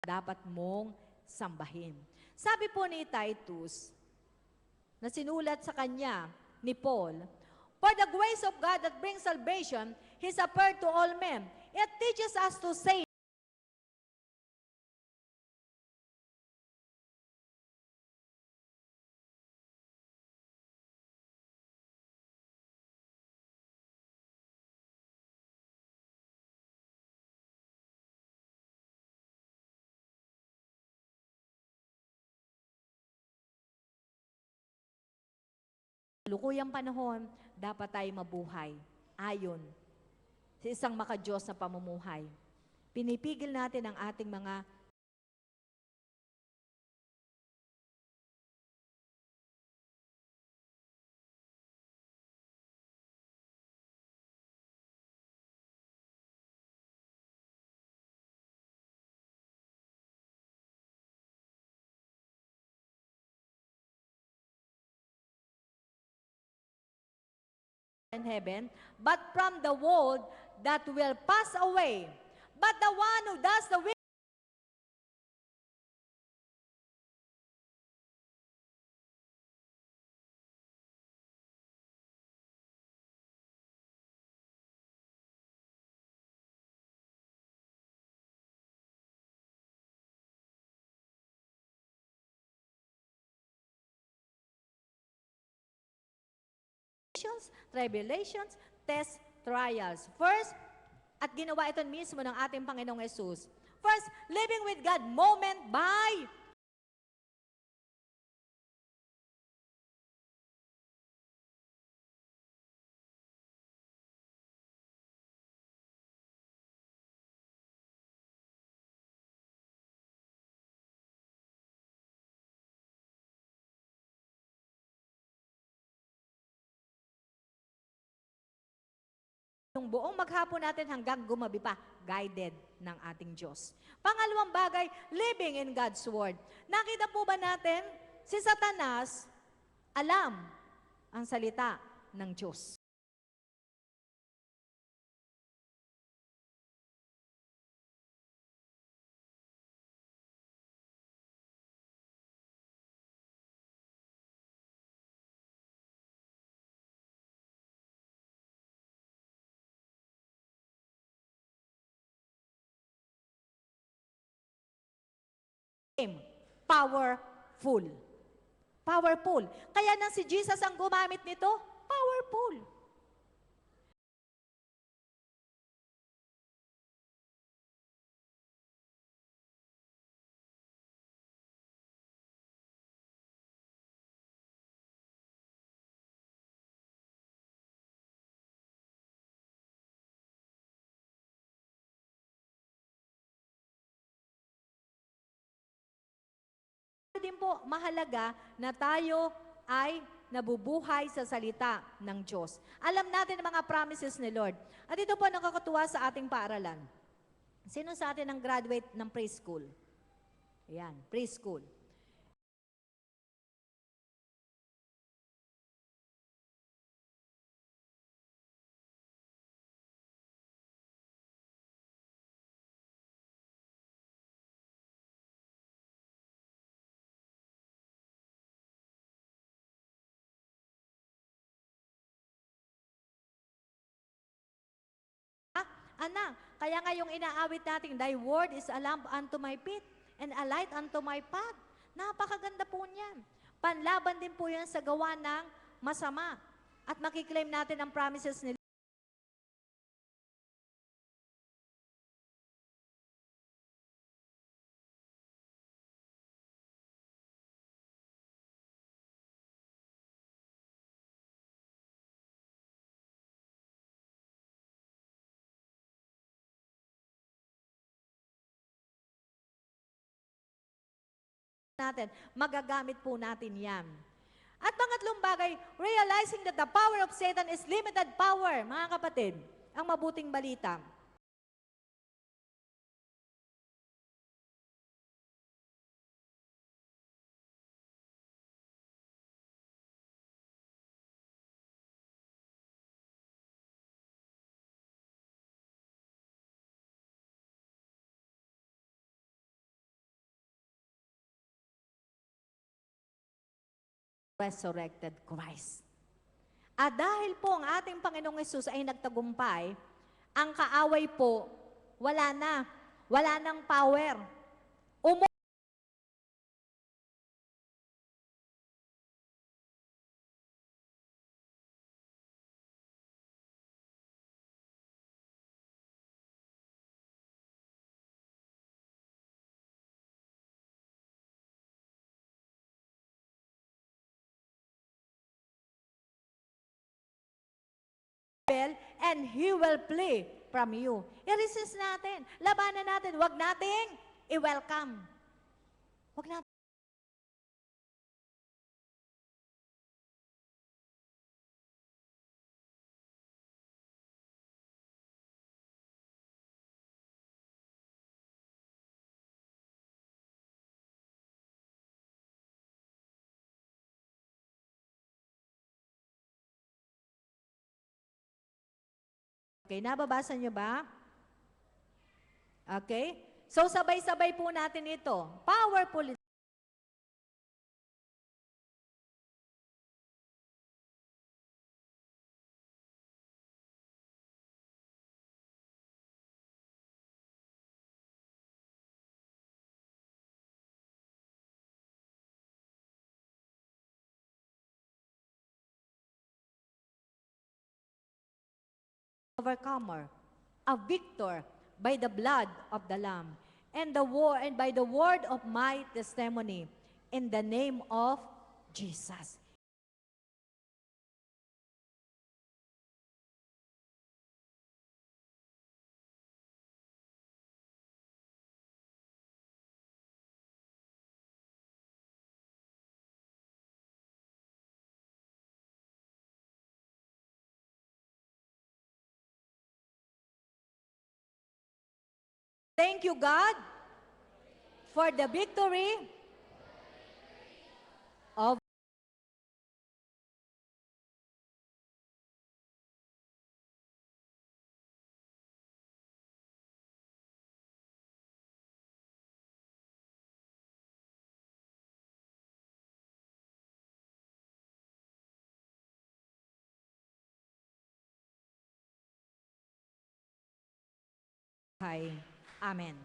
Speaker 6: dapat mong sambahin. Sabi po ni Titus, na sinulat sa kanya ni Paul, for the grace of God that brings salvation, His appeared to all men. It teaches us to say, lukuyang panahon, dapat tayo mabuhay ayon sa isang makadiyos na pamumuhay. Pinipigil natin ang ating mga in heaven, but from the world that will pass away. But the one who does the will tribulations, tests, trials. First, at ginawa ito mismo ng ating Panginoong Yesus. First, living with God moment by yung buong maghapon natin hanggang gumabi pa, guided ng ating Diyos. Pangalawang bagay, living in God's Word. Nakita po ba natin, si Satanas, alam ang salita ng Diyos. Powerful. Powerful. Kaya nang si Jesus ang gumamit nito, powerful. Din po mahalaga na tayo ay nabubuhay sa salita ng Diyos. Alam natin ang mga promises ni Lord. At ito po nakakatuwa sa ating paaralan. Sino sa atin ang graduate ng preschool? Ayan, preschool. Anak, kaya nga yung inaawit natin, Thy word is a lamp unto my feet and a light unto my path. Napakaganda po niyan. Panlaban din po yan sa gawa ng masama. At makiklaim natin ang promises ni natin, magagamit po natin yan. At pangatlong bagay, realizing that the power of Satan is limited power, mga kapatid, ang mabuting balita. Resurrected Christ. At dahil po ang ating Panginoong Yesus ay nagtagumpay, ang kaaway po, wala na. Wala nang power. And he will flee from you. I-resist natin. Labanan natin. Huwag nating i-welcome. Huwag natin. Okay, nababasa nyo ba? Okay? So, sabay-sabay po natin ito. Powerful. Overcomer, a victor by the blood of the Lamb, and by the word of my testimony, in the name of Jesus. Thank you, God, for the victory of High. Amen.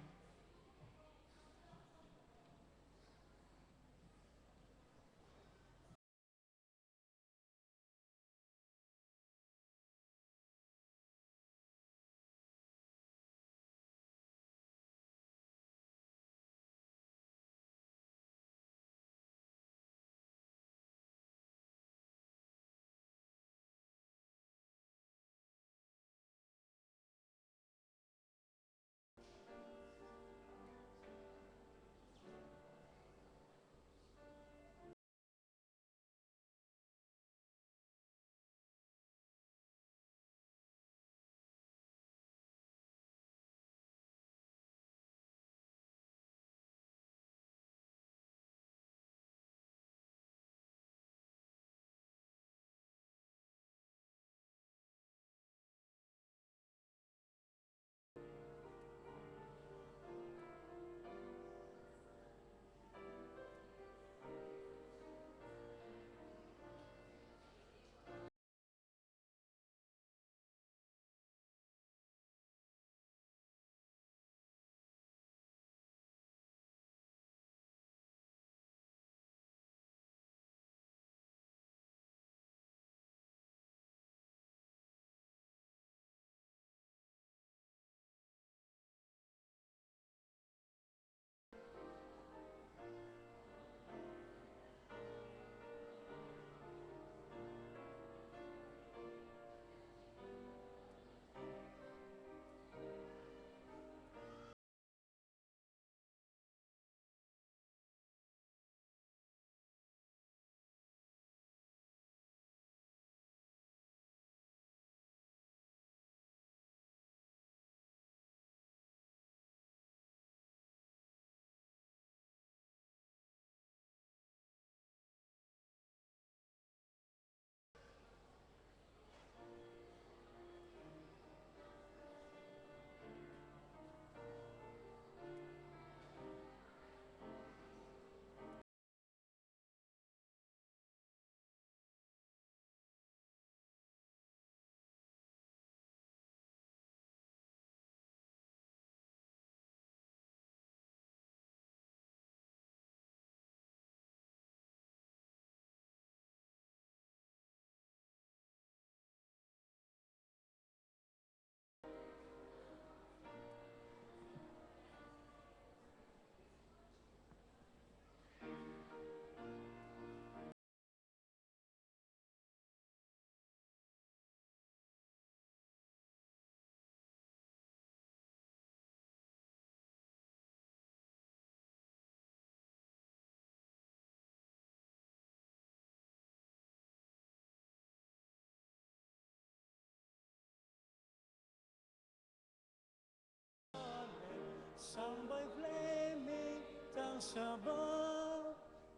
Speaker 1: Sung by flaming tongues above,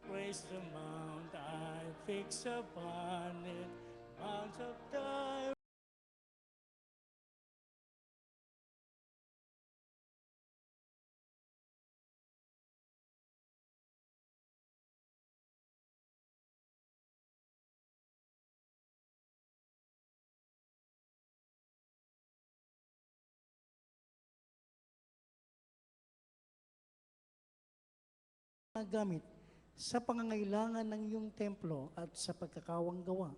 Speaker 1: praise the mount I fix upon it, mount of thy magamit sa pangangailangan ng iyong templo at sa pagkakawang gawa.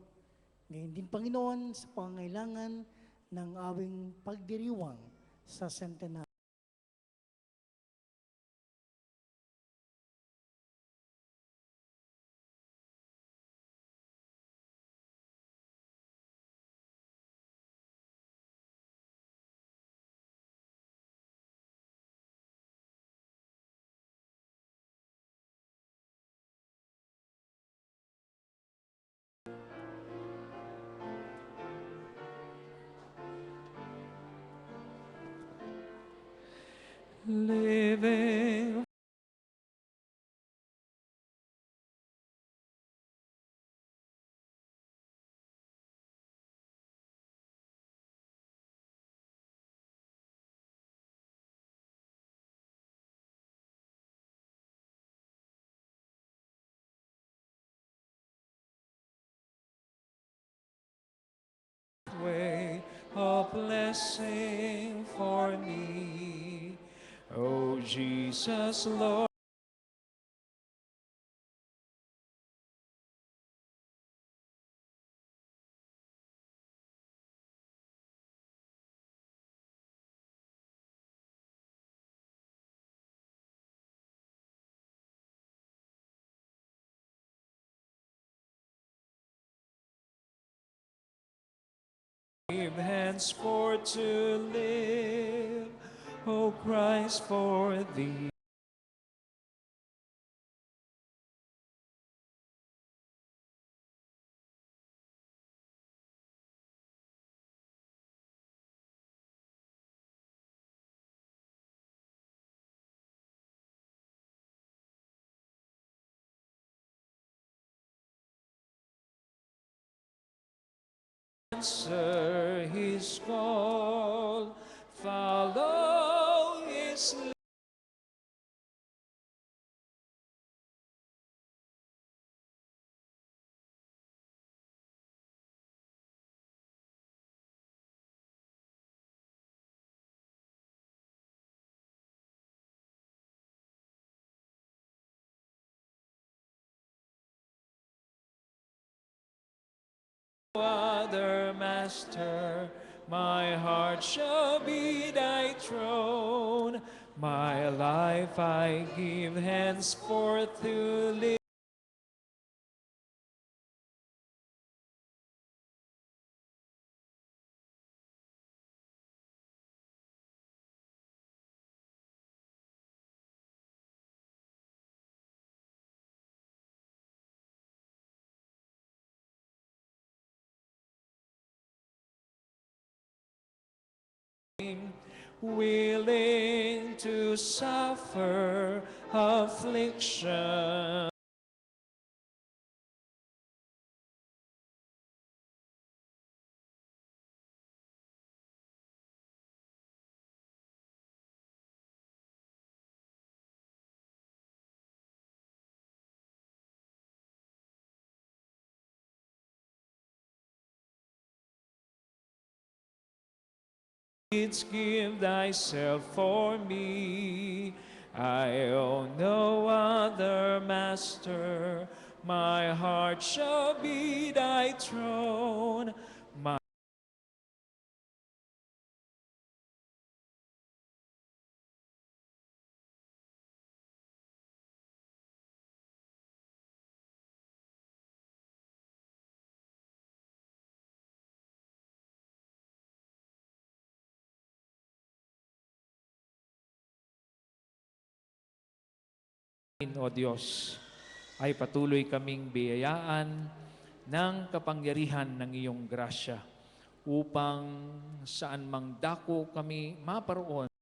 Speaker 1: Ngayon din, Panginoon, sa pangangailangan ng awing pagdiriwang sa centenary.
Speaker 5: Living way, a blessing for me. Oh, Jesus, Lord. Give henceforth to live, O Christ, for thee. Answer his call, follow his other master. My heart shall be thy throne. My life I give henceforth to live. Willing to suffer affliction. Didst give thyself for me. I own no other master. My heart shall be thy throne. My O Diyos, ay patuloy kaming biyayaan ng kapangyarihan ng iyong grasya upang saan mang dako kami maparoon.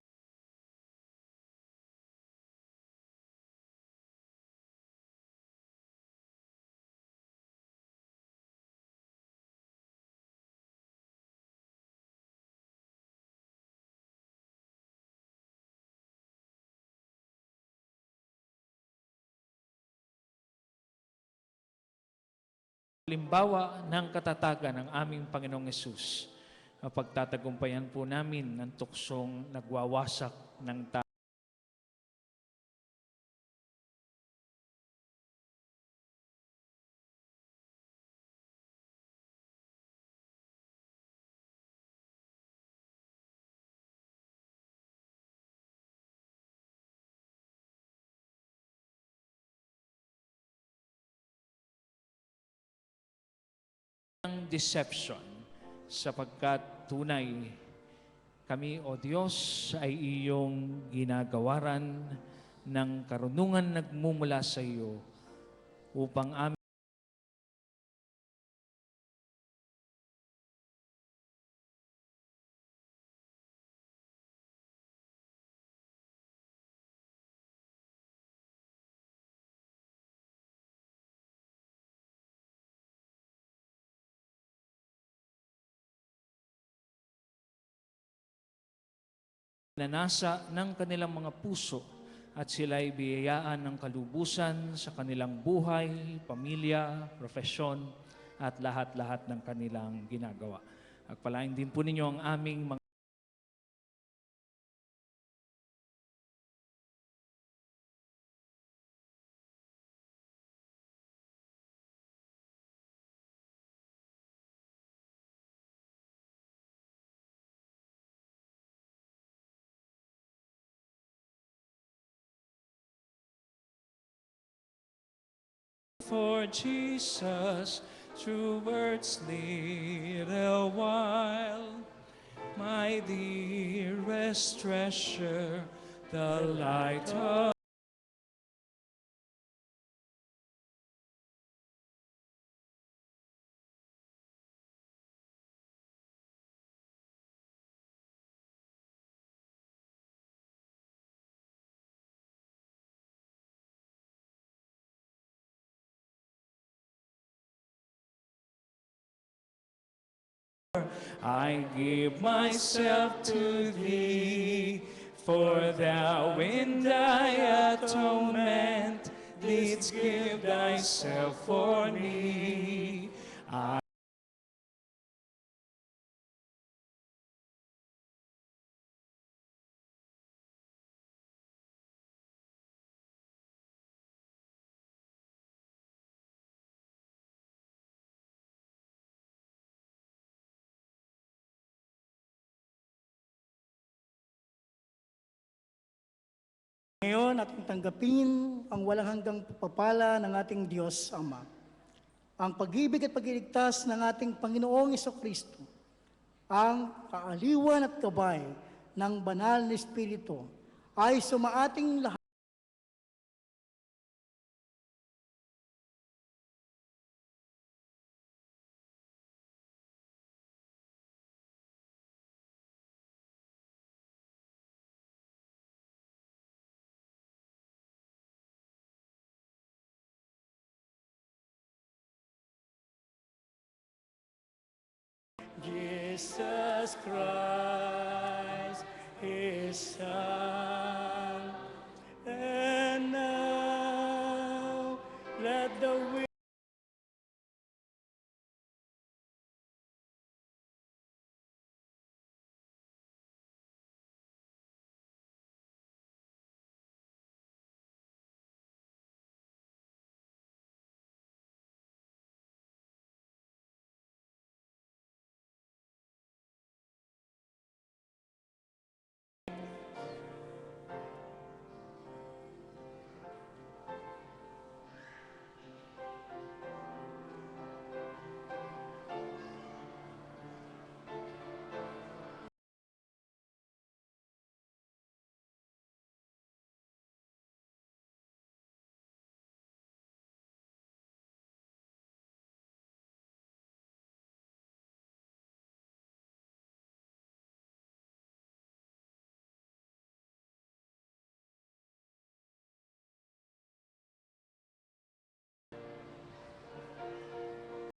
Speaker 5: Halimbawa ng katatagan ng aming Panginoong Yesus, pagtatagumpayan po namin ng tuksong nagwawasak ng deception, sapagkat tunay kami, O Diyos, ay iyong ginagawaran ng karunungan nagmumula sa iyo upang amin nanasa ng kanilang mga puso at sila ay biyayaan ng kalubusan sa kanilang buhay, pamilya, profesyon at lahat-lahat ng kanilang ginagawa. Pagpalain din po ninyo ang aming mga for Jesus, true words little while, my dearest treasure, the light of I give myself to thee, for thou in thy atonement didst give thyself for me.
Speaker 1: Ngayon ating tanggapin ang walang hanggang pagpapala ng ating Diyos Ama. Ang pag-ibig at pagliligtas ng ating Panginoong Kristo, ang kaaliwan at gabay ng banal na Espiritu ay sumaating lahat. Jesus Christ, His Son, and now let the